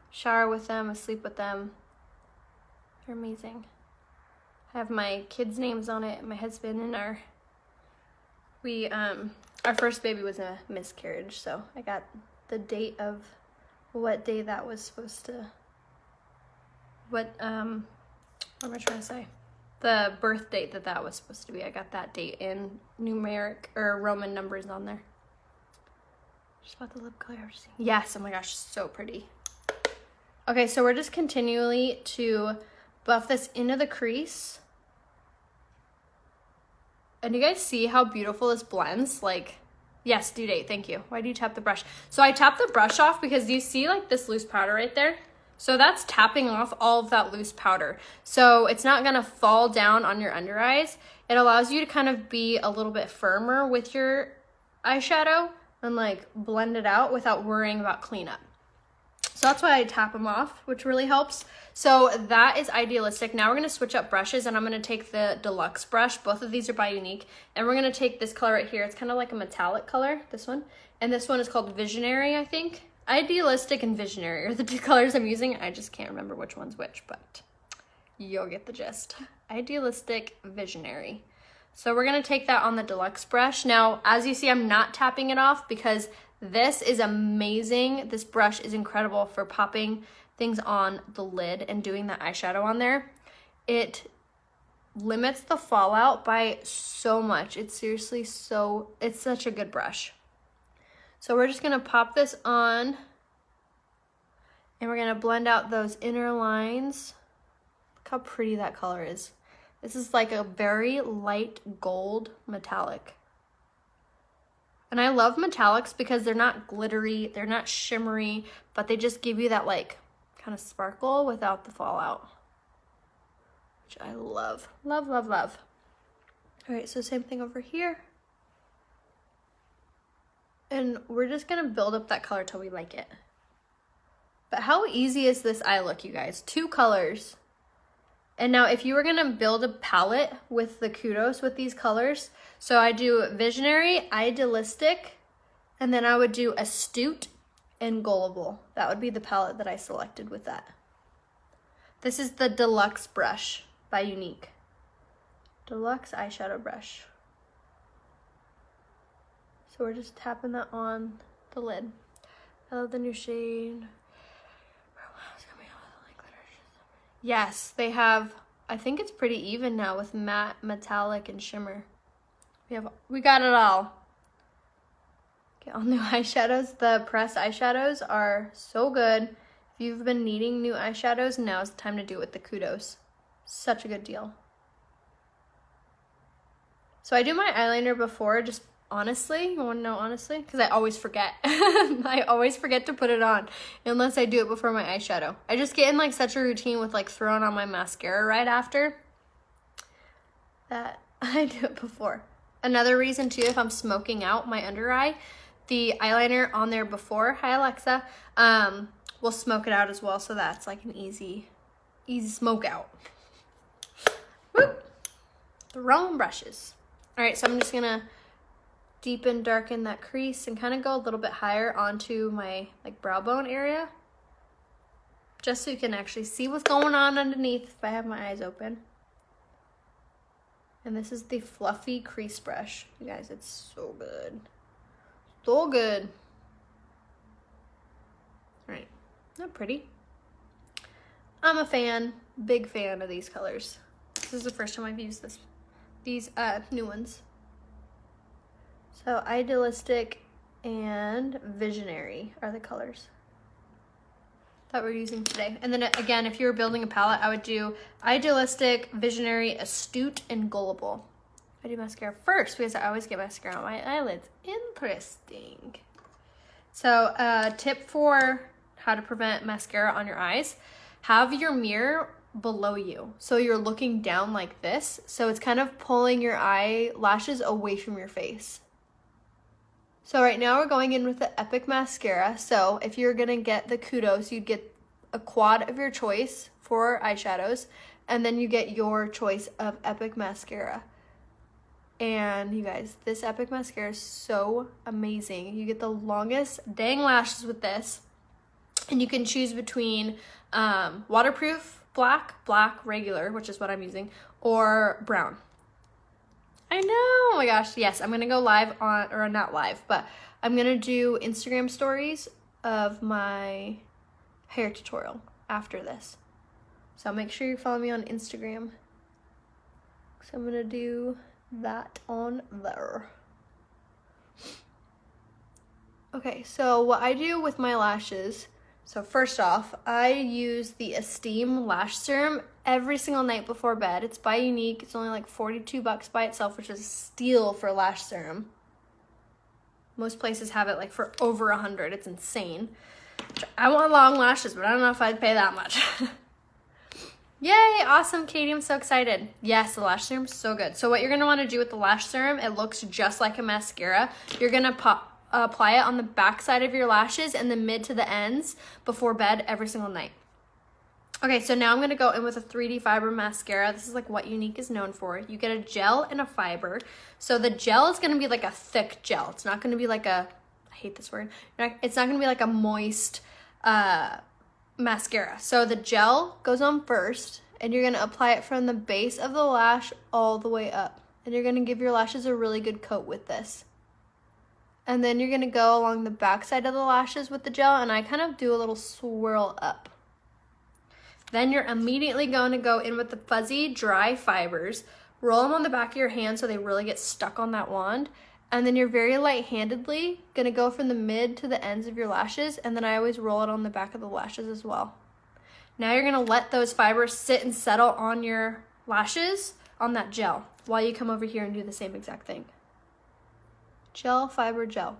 Shower with them, I sleep with them. They're amazing. I have my kids' names on it, my husband, and our first baby was a miscarriage, so I got the date of what day that was supposed to, what am I trying to say? The birth date that was supposed to be. I got that date in numeric or Roman numbers on there. Just about the lip color. Yes, oh my gosh, so pretty. Okay, so we're just continually to buff this into the crease. And you guys see how beautiful this blends? Like, yes, due date, thank you. Why do you tap the brush? So I tap the brush off because you see like this loose powder right there? So that's tapping off all of that loose powder. So it's not gonna fall down on your under eyes. It allows you to kind of be a little bit firmer with your eyeshadow and like blend it out without worrying about cleanup. So So that's why I tap them off, which really helps. So that is Idealistic. Now we're gonna switch up brushes and I'm gonna take the Deluxe brush. Both of these are by Unique. And we're gonna take this color right here. It's kind of like a metallic color, this one. And this one is called Visionary, I think. Idealistic and Visionary are the two colors I'm using. I just can't remember which one's which, but you'll get the gist. Idealistic, Visionary. So we're gonna take that on the Deluxe brush. Now, as you see, I'm not tapping it off because this is amazing. This brush is incredible for popping things on the lid and doing the eyeshadow on there. It limits the fallout by so much. It's seriously it's such a good brush. So we're just gonna pop this on and we're gonna blend out those inner lines. Look how pretty that color is. This is like a very light gold metallic. And I love metallics because they're not glittery, they're not shimmery, but they just give you that like kind of sparkle without the fallout, which I love. Love, love, love. All right, so same thing over here. And we're just gonna build up that color till we like it. But how easy is this eye look, you guys? 2 colors. And now if you were gonna build a palette with the kudos with these colors, so I do Visionary, Idealistic, and then I would do Astute and Gullible. That would be the palette that I selected with that. This is the Deluxe brush by Unique. Deluxe eyeshadow brush. So we're just tapping that on the lid. I love the new shade. Yes, they have, I think it's pretty even now with matte, metallic, and shimmer. We got it all. Okay, all new eyeshadows. The Pressed Eyeshadows are so good. If you've been needing new eyeshadows, now is the time to do it with the kudos. Such a good deal. So I do my eyeliner before, just honestly, you want to know honestly? Because I always forget. I always forget to put it on unless I do it before my eyeshadow. I just get in like such a routine with like throwing on my mascara right after that I do it before. Another reason too, if I'm smoking out my under eye, the eyeliner on there before, hi Alexa, will smoke it out as well. So that's like an easy smoke out. Whoop. The wrong brushes. All right, so I'm just gonna deepen, darken that crease and kind of go a little bit higher onto my like brow bone area, just so you can actually see what's going on underneath if I have my eyes open. And this is the fluffy crease brush. You guys, it's so good. So good. All right, not pretty. I'm a fan, big fan of these colors. This is the first time I've used these new ones. So Idealistic and Visionary are the colors that we're using today. And then again, if you were building a palette, I would do Idealistic, Visionary, Astute, and Gullible. I do mascara first because I always get mascara on my eyelids. Interesting. So tip for how to prevent mascara on your eyes, have your mirror below you. So you're looking down like this. So it's kind of pulling your eyelashes away from your face. So right now we're going in with the Epic Mascara. So if you're gonna get the kudos, you'd get a quad of your choice for eyeshadows, and then you get your choice of Epic Mascara. And you guys, this Epic Mascara is so amazing. You get the longest dang lashes with this, and you can choose between waterproof, black, regular, which is what I'm using, or brown. I know, oh my gosh, yes, I'm gonna go live on, or not live, but I'm gonna do Instagram stories of my hair tutorial after this. So make sure you follow me on Instagram. So I'm gonna do that on there. Okay, so what I do with my lashes, so first off, I use the Esteem Lash Serum every single night before bed. It's by Unique. It's only like $42 by itself, which is a steal for lash serum. Most places have it like for over $100. It's insane. I want long lashes, but I don't know if I'd pay that much. Yay, awesome, Katie, I'm so excited. Yes, the lash serum is so good. So what you're gonna wanna do with the lash serum, it looks just like a mascara. You're gonna apply it on the back side of your lashes and the mid to the ends before bed every single night. Okay, so now I'm going to go in with a 3D Fiber Mascara. This is like what Younique is known for. You get a gel and a fiber. So the gel is going to be like a thick gel. It's not going to be like a, I hate this word. It's not going to be like a moist mascara. So the gel goes on first, and you're going to apply it from the base of the lash all the way up. And you're going to give your lashes a really good coat with this. And then you're going to go along the back side of the lashes with the gel, and I kind of do a little swirl up. Then you're immediately going to go in with the fuzzy, dry fibers, roll them on the back of your hand so they really get stuck on that wand, and then you're very light-handedly going to go from the mid to the ends of your lashes, and then I always roll it on the back of the lashes as well. Now you're going to let those fibers sit and settle on your lashes, on that gel, while you come over here and do the same exact thing. Gel, fiber, gel.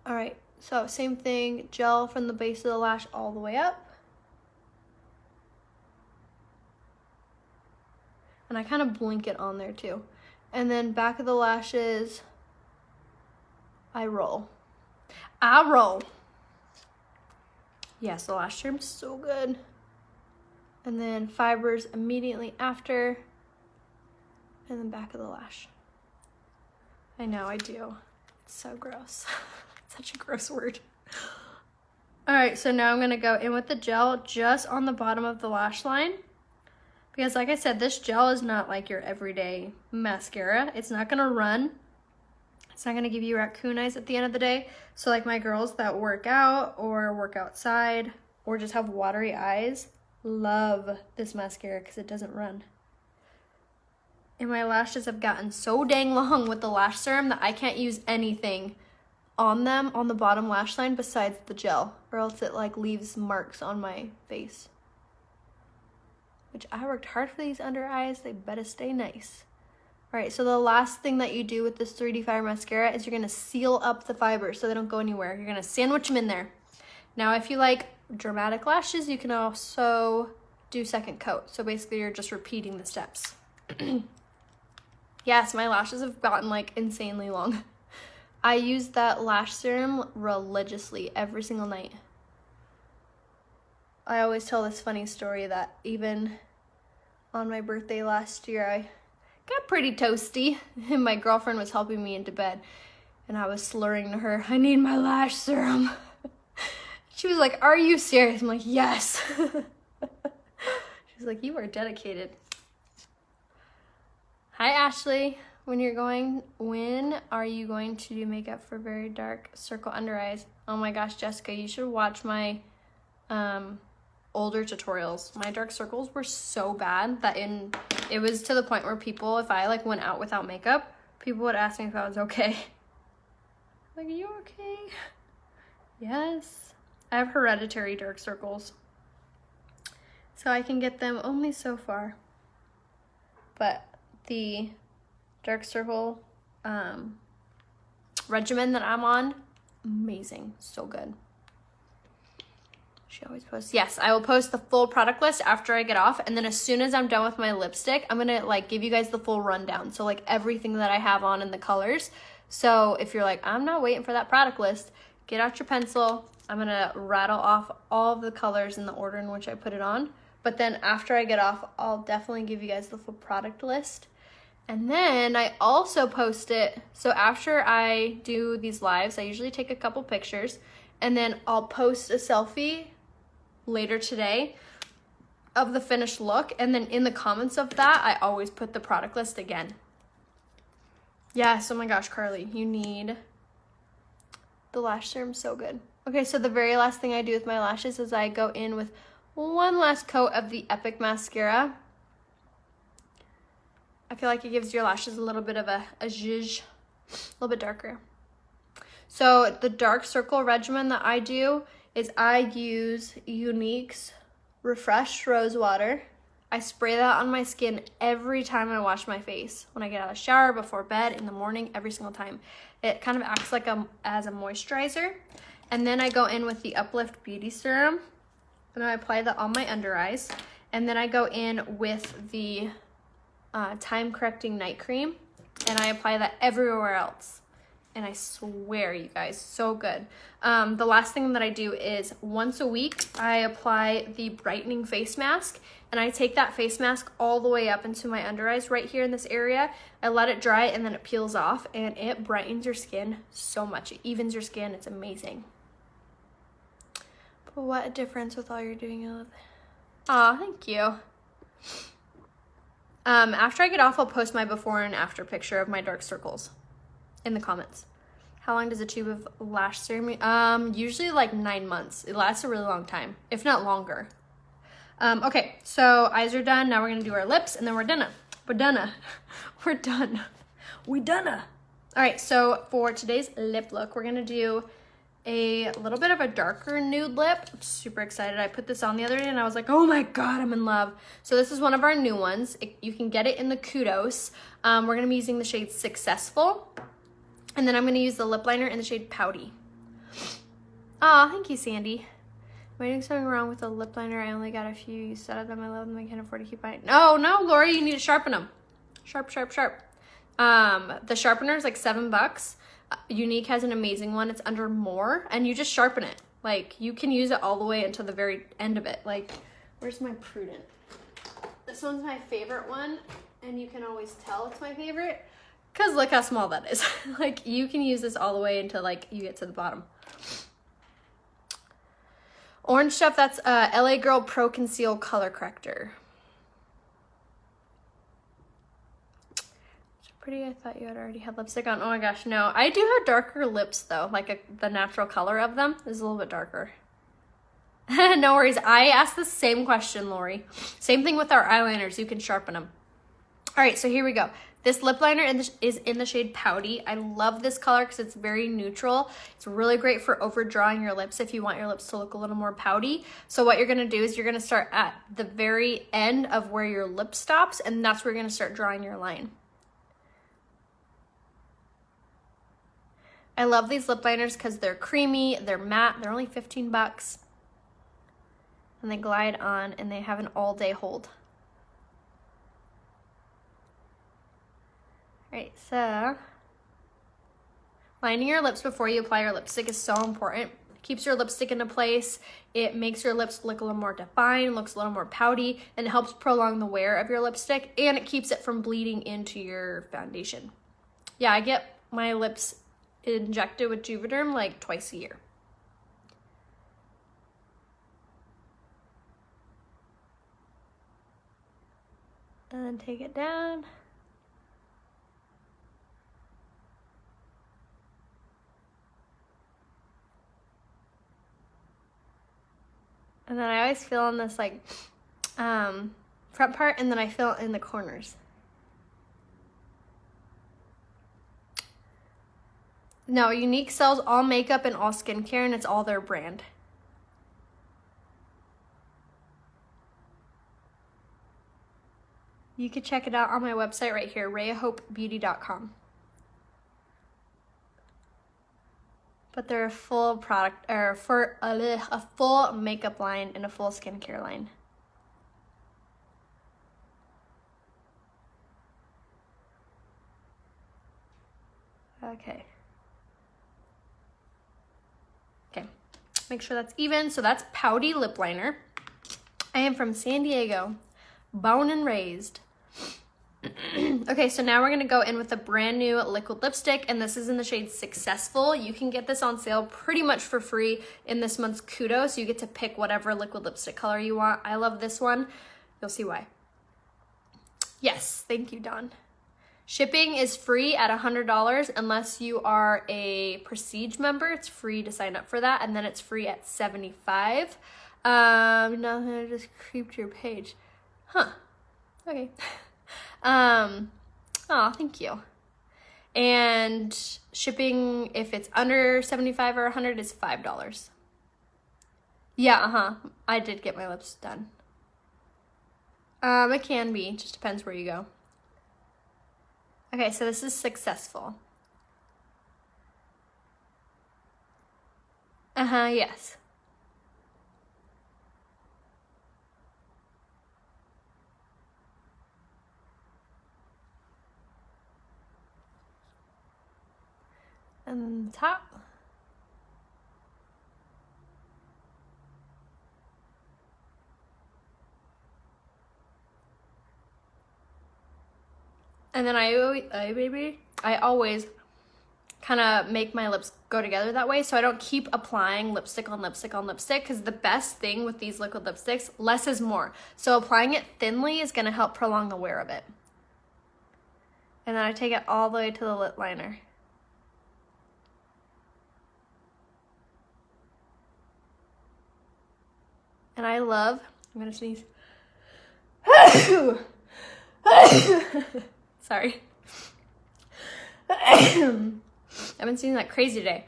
All right, so same thing, gel from the base of the lash all the way up. And I kind of blink it on there too. And then back of the lashes, I roll. I roll. Yes, the lash serum is so good. And then fibers immediately after. And then back of the lash. I know, I do. It's so gross. Such a gross word. All right, so now I'm gonna go in with the gel just on the bottom of the lash line. Because like I said, this gel is not like your everyday mascara. It's not gonna run. It's not gonna give you raccoon eyes at the end of the day. So like my girls that work out or work outside or just have watery eyes, love this mascara because it doesn't run. And my lashes have gotten so dang long with the lash serum that I can't use anything on them on the bottom lash line besides the gel, or else it like leaves marks on my face. Which I worked hard for these under eyes, they better stay nice. All right, so the last thing that you do with this 3D Fiber Mascara is you're gonna seal up the fibers so they don't go anywhere. You're gonna sandwich them in there. Now, if you like dramatic lashes, you can also do second coat. So basically you're just repeating the steps. Yes, my lashes have gotten like insanely long. I use that lash serum religiously every single night. I always tell this funny story that even on my birthday last year, I got pretty toasty and my girlfriend was helping me into bed and I was slurring to her, I need my lash serum. She was like, are you serious? I'm like, yes. She's like, you are dedicated. Hi, Ashley. When are you going to do makeup for very dark circle under eyes? Oh my gosh, Jessica, you should watch my older tutorials. My dark circles were so bad that it was to the point where people, if I like went out without makeup, people would ask me if I was okay. Like, are you okay? Yes. I have hereditary dark circles, so I can get them only so far. But the dark circle regimen that I'm on, amazing, so good. She always posts. Yes, I will post the full product list after I get off, and then as soon as I'm done with my lipstick, I'm gonna like give you guys the full rundown. So like everything that I have on and the colors. So if you're like, I'm not waiting for that product list, get out your pencil. I'm gonna rattle off all of the colors in the order in which I put it on. But then after I get off, I'll definitely give you guys the full product list. And then I also post it. So after I do these lives, I usually take a couple pictures and then I'll post a selfie later today of the finished look. And then in the comments of that, I always put the product list again. Yes, oh my gosh, Carly, you need the lash serum, so good. Okay, so the very last thing I do with my lashes is I go in with one last coat of the Epic Mascara. I feel like it gives your lashes a little bit of a zhuzh, a little bit darker. So the dark circle regimen that I do is I use Younique's Refresh Rose Water. I spray that on my skin every time I wash my face. When I get out of the shower, before bed, in the morning, every single time. It kind of acts like as a moisturizer. And then I go in with the Uplift Beauty Serum. And I apply that on my under eyes. And then I go in with the Time Correcting Night Cream. And I apply that everywhere else. And I swear, you guys, so good. The last thing that I do is once a week, I apply the brightening face mask, and I take that face mask all the way up into my under eyes right here in this area. I let it dry and then it peels off, and it brightens your skin so much. It evens your skin. It's amazing. But what a difference with all you're doing. I love it. Aw, thank you. After I get off, I'll post my before and after picture of my dark circles in the comments. How long does a tube of lash serum? Usually like 9 months. It lasts a really long time, if not longer. Okay, so eyes are done. Now we're gonna do our lips, and then we're done. We're done. We're done. We done. All right, so for today's lip look, we're gonna do a little bit of a darker nude lip. I'm super excited. I put this on the other day and I was like, oh my God, I'm in love. So this is one of our new ones. You can get it in the Kudos. We're gonna be using the shade Successful. And then I'm gonna use the lip liner in the shade Pouty. Aw, thank you, Sandy. Am I doing something wrong with the lip liner? I only got a few. You said them. I love them. I can't afford to keep buying. No, Lori, you need to sharpen them. Sharp, sharp, sharp. The sharpener is like $7. Unique has an amazing one. It's under more, and you just sharpen it. Like, you can use it all the way until the very end of it. Like, where's my Prudent? This one's my favorite one, and you can always tell it's my favorite because look how small that is. Like, you can use this all the way until like you get to the bottom. Orange stuff, that's LA Girl Pro Conceal Color Corrector. Pretty. I thought you had already had lipstick on. Oh my gosh, no. I do have darker lips though, like the natural color of them is a little bit darker. No worries. I asked the same question, Lori. Same thing with our eyeliners. You can sharpen them. All right, so here we go. This lip liner is in the shade Pouty. I love this color because it's very neutral. It's really great for overdrawing your lips if you want your lips to look a little more pouty. So what you're gonna do is you're gonna start at the very end of where your lip stops, and that's where you're gonna start drawing your line. I love these lip liners because they're creamy, they're matte, they're only 15 bucks. And they glide on and they have an all day hold. All right, so lining your lips before you apply your lipstick is so important. It keeps your lipstick into place. It makes your lips look a little more defined, looks a little more pouty, and it helps prolong the wear of your lipstick, and it keeps it from bleeding into your foundation. Yeah, I get my lips injected with Juvederm like twice a year. And then take it down. And then I always fill in this like front part, and then I fill in the corners. No, Unique sells all makeup and all skincare, and it's all their brand. You can check it out on my website right here, rayahopebeauty.com. But they're a full product, or for a full makeup line and a full skincare line. Okay. Okay, make sure that's even. So that's Pouty lip liner. I am from San Diego, born and raised. Okay, so now we're gonna go in with a brand new liquid lipstick, and this is in the shade Successful. You can get this on sale pretty much for free in this month's Kudos, so you get to pick whatever liquid lipstick color you want. I love this one. You'll see why. Yes, thank you, Dawn. Shipping is free at $100 unless you are a Prestige member. It's free to sign up for that, and then it's free at $75. Nothing, I just creeped your page. Huh, okay. Oh, thank you. And shipping, if it's under $75 or $100, is $5. Yeah, I did get my lips done. It can be, just depends where you go. Okay, so this is Successful. Yes. And then the top. And then I always kind of make my lips go together that way, so I don't keep applying lipstick on lipstick on lipstick, because the best thing with these liquid lipsticks, less is more. So applying it thinly is going to help prolong the wear of it. And then I take it all the way to the lip liner. And I love, I'm going to sneeze. Sorry. I've been sneezing like crazy today.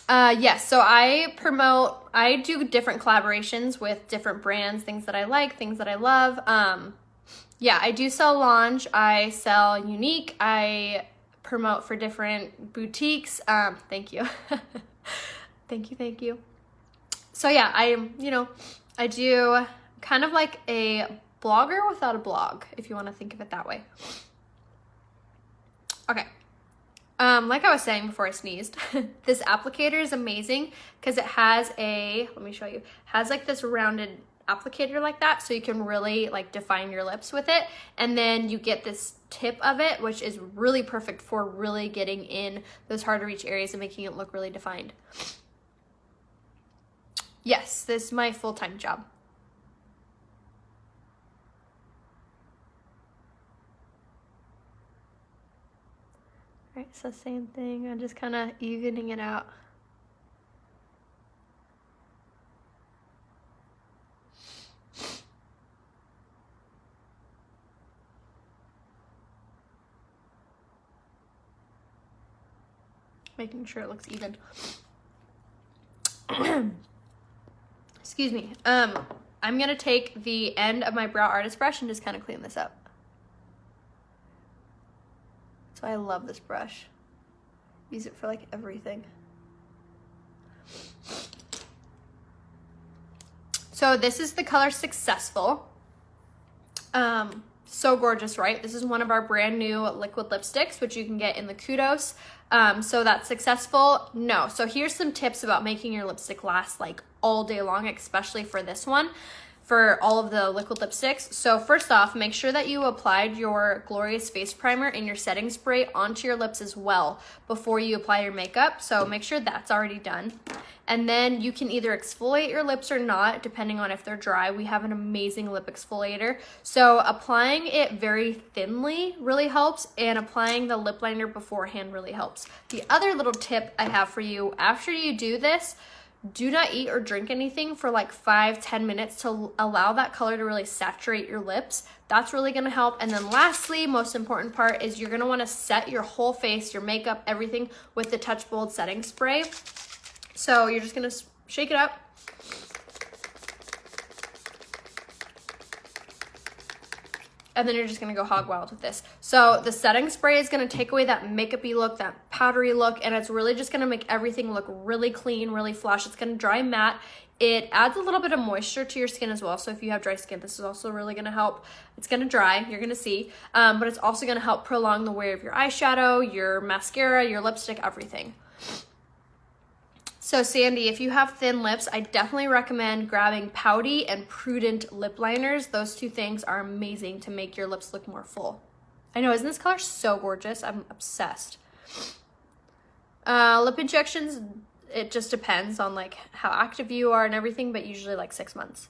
Yes, so I do different collaborations with different brands, things that I like, things that I love. Yeah, I do sell Lange, I sell Unique, I promote for different boutiques. Thank you. Thank you. So yeah, I do kind of like a blogger without a blog, if you want to think of it that way. Okay. Like I was saying before I sneezed, this applicator is amazing because it has let me show you, has like this rounded applicator like that, so you can really like define your lips with it. And then you get this tip of it, which is really perfect for really getting in those hard to reach areas and making it look really defined. Yes, this is my full-time job. All right, so same thing, I'm just kind of evening it out. Making sure it looks even. Excuse me. I'm gonna take the end of my brow artist brush and just kind of clean this up. So I love this brush. Use it for like everything. So this is the color Successful. So gorgeous, right? This is one of our brand new liquid lipsticks, which you can get in the Kudos. So that's Successful. No. So here's some tips about making your lipstick last like all day long, especially for this one, for all of the liquid lipsticks. So first off, make sure that you applied your Glorious Face Primer and your setting spray onto your lips as well before you apply your makeup. So make sure that's already done. And then you can either exfoliate your lips or not, depending on if they're dry. We have an amazing lip exfoliator. So applying it very thinly really helps, and applying the lip liner beforehand really helps. The other little tip I have for you, after you do this, do not eat or drink anything for like 5-10 minutes to allow that color to really saturate your lips. That's really gonna help. And then lastly, most important part is you're gonna wanna set your whole face, your makeup, everything with the Touch Bold setting spray. So you're just gonna shake it up. And then you're just gonna go hog wild with this. So the setting spray is gonna take away that makeup-y look, that powdery look, and it's really just gonna make everything look really clean, really flush. It's gonna dry matte. It adds a little bit of moisture to your skin as well. So if you have dry skin, this is also really gonna help. It's gonna dry, you're gonna see, but it's also gonna help prolong the wear of your eyeshadow, your mascara, your lipstick, everything. So Sandy, if you have thin lips, I definitely recommend grabbing Pouty and Prudent lip liners. Those two things are amazing to make your lips look more full. I know, isn't this color so gorgeous? I'm obsessed. Lip injections, it just depends on like how active you are and everything, but usually like 6 months.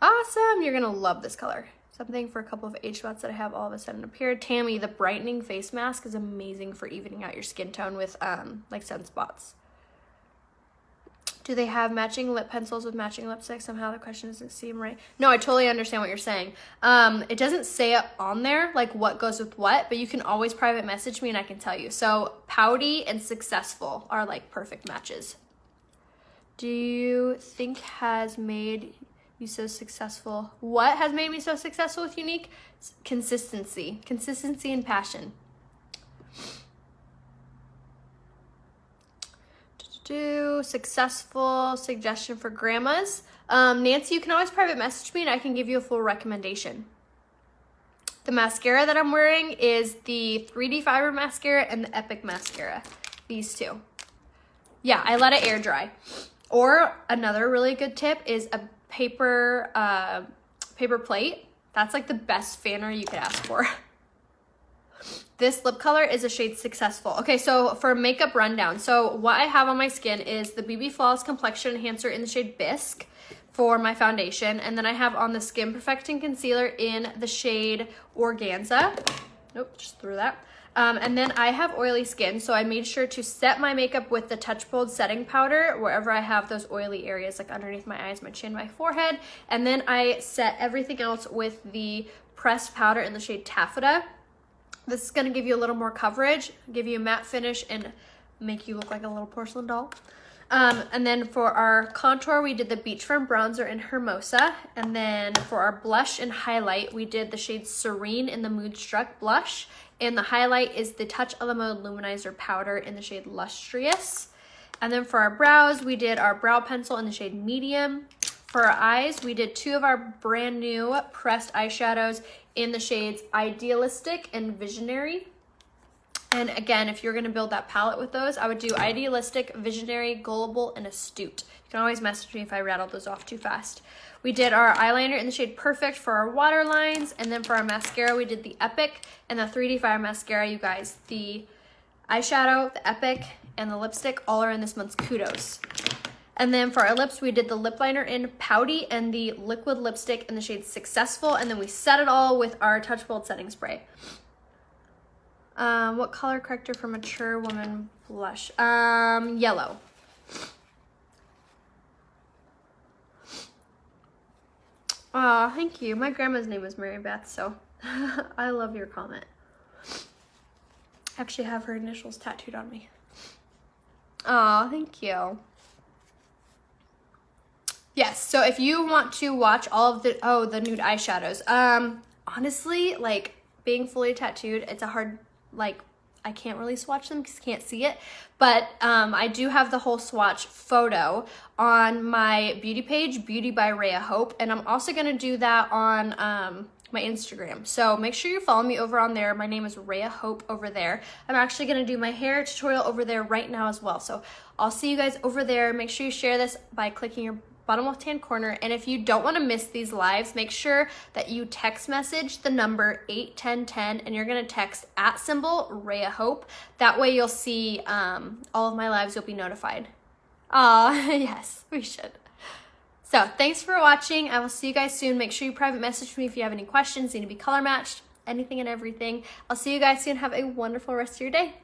Awesome, you're gonna love this color. Something for a couple of age spots that I have all of a sudden appeared. Tammy, the Brightening face mask is amazing for evening out your skin tone with like sunspots. Do they have matching lip pencils with matching lipstick? Somehow the question doesn't seem right. No, I totally understand what you're saying. It doesn't say up on there like what goes with what, but you can always private message me and I can tell you. So Pouty and Successful are like perfect matches. Do you think has made you so successful? What has made me so successful with Unique? Consistency and passion. Successful suggestion for grandmas. Nancy, you can always private message me and I can give you a full recommendation. The mascara that I'm wearing is the 3D Fiber Mascara and the Epic Mascara. These two. Yeah, I let it air dry. Or another really good tip is a paper plate. That's like the best fanner you could ask for. This lip color is a shade Successful. Okay, so for makeup rundown. So what I have on my skin is the BB Flawless Complexion Enhancer in the shade Bisque for my foundation. And then I have on the Skin Perfecting Concealer in the shade Organza. Nope, just threw that. And then I have oily skin, so I made sure to set my makeup with the Touch Bold setting powder wherever I have those oily areas, like underneath my eyes, my chin, my forehead. And then I set everything else with the pressed powder in the shade Taffeta. This is going to give you a little more coverage, give you a matte finish, and make you look like a little porcelain doll. And then for our contour, we did the Beachfront Bronzer in Hermosa. And then for our blush and highlight, we did the shade Serene in the Moodstruck blush. And the highlight is the Touch of the Mode Lumenizer powder in the shade Lustrous. And then for our brows, we did our brow pencil in the shade Medium. For our eyes, we did two of our brand new pressed eyeshadows in the shades Idealistic and Visionary. And again, if you're gonna build that palette with those, I would do Idealistic, Visionary, Gullible, and Astute. You can always message me if I rattle those off too fast. We did our eyeliner in the shade Perfect for our waterlines, and then for our mascara, we did the Epic and the 3D Fire Mascara, you guys. The eyeshadow, the Epic, and the lipstick all are in this month's Kudos. And then for our lips, we did the lip liner in Pouty and the liquid lipstick in the shade Successful, and then we set it all with our Touch Bold setting spray. What color corrector for mature woman blush? Yellow. Aw, thank you. My grandma's name was Mary Beth, so I love your comment. I actually have her initials tattooed on me. Aw, thank you. Yes, so if you want to watch all of the nude eyeshadows, honestly, like, being fully tattooed, it's a hard, like, I can't really swatch them because you can't see it, but I do have the whole swatch photo on my beauty page, Beauty by Raya Hope, and I'm also going to do that on my Instagram. So make sure you follow me over on there. My name is Raya Hope over there. I'm actually going to do my hair tutorial over there right now as well. So I'll see you guys over there. Make sure you share this by clicking your bottom left-hand corner. And if you don't want to miss these lives, make sure that you text message the number 81010 and you're going to text @ Raya Hope. That way you'll see all of my lives. You'll be notified. Aw, yes, we should. So thanks for watching. I will see you guys soon. Make sure you private message me if you have any questions, need to be color matched, anything and everything. I'll see you guys soon. Have a wonderful rest of your day.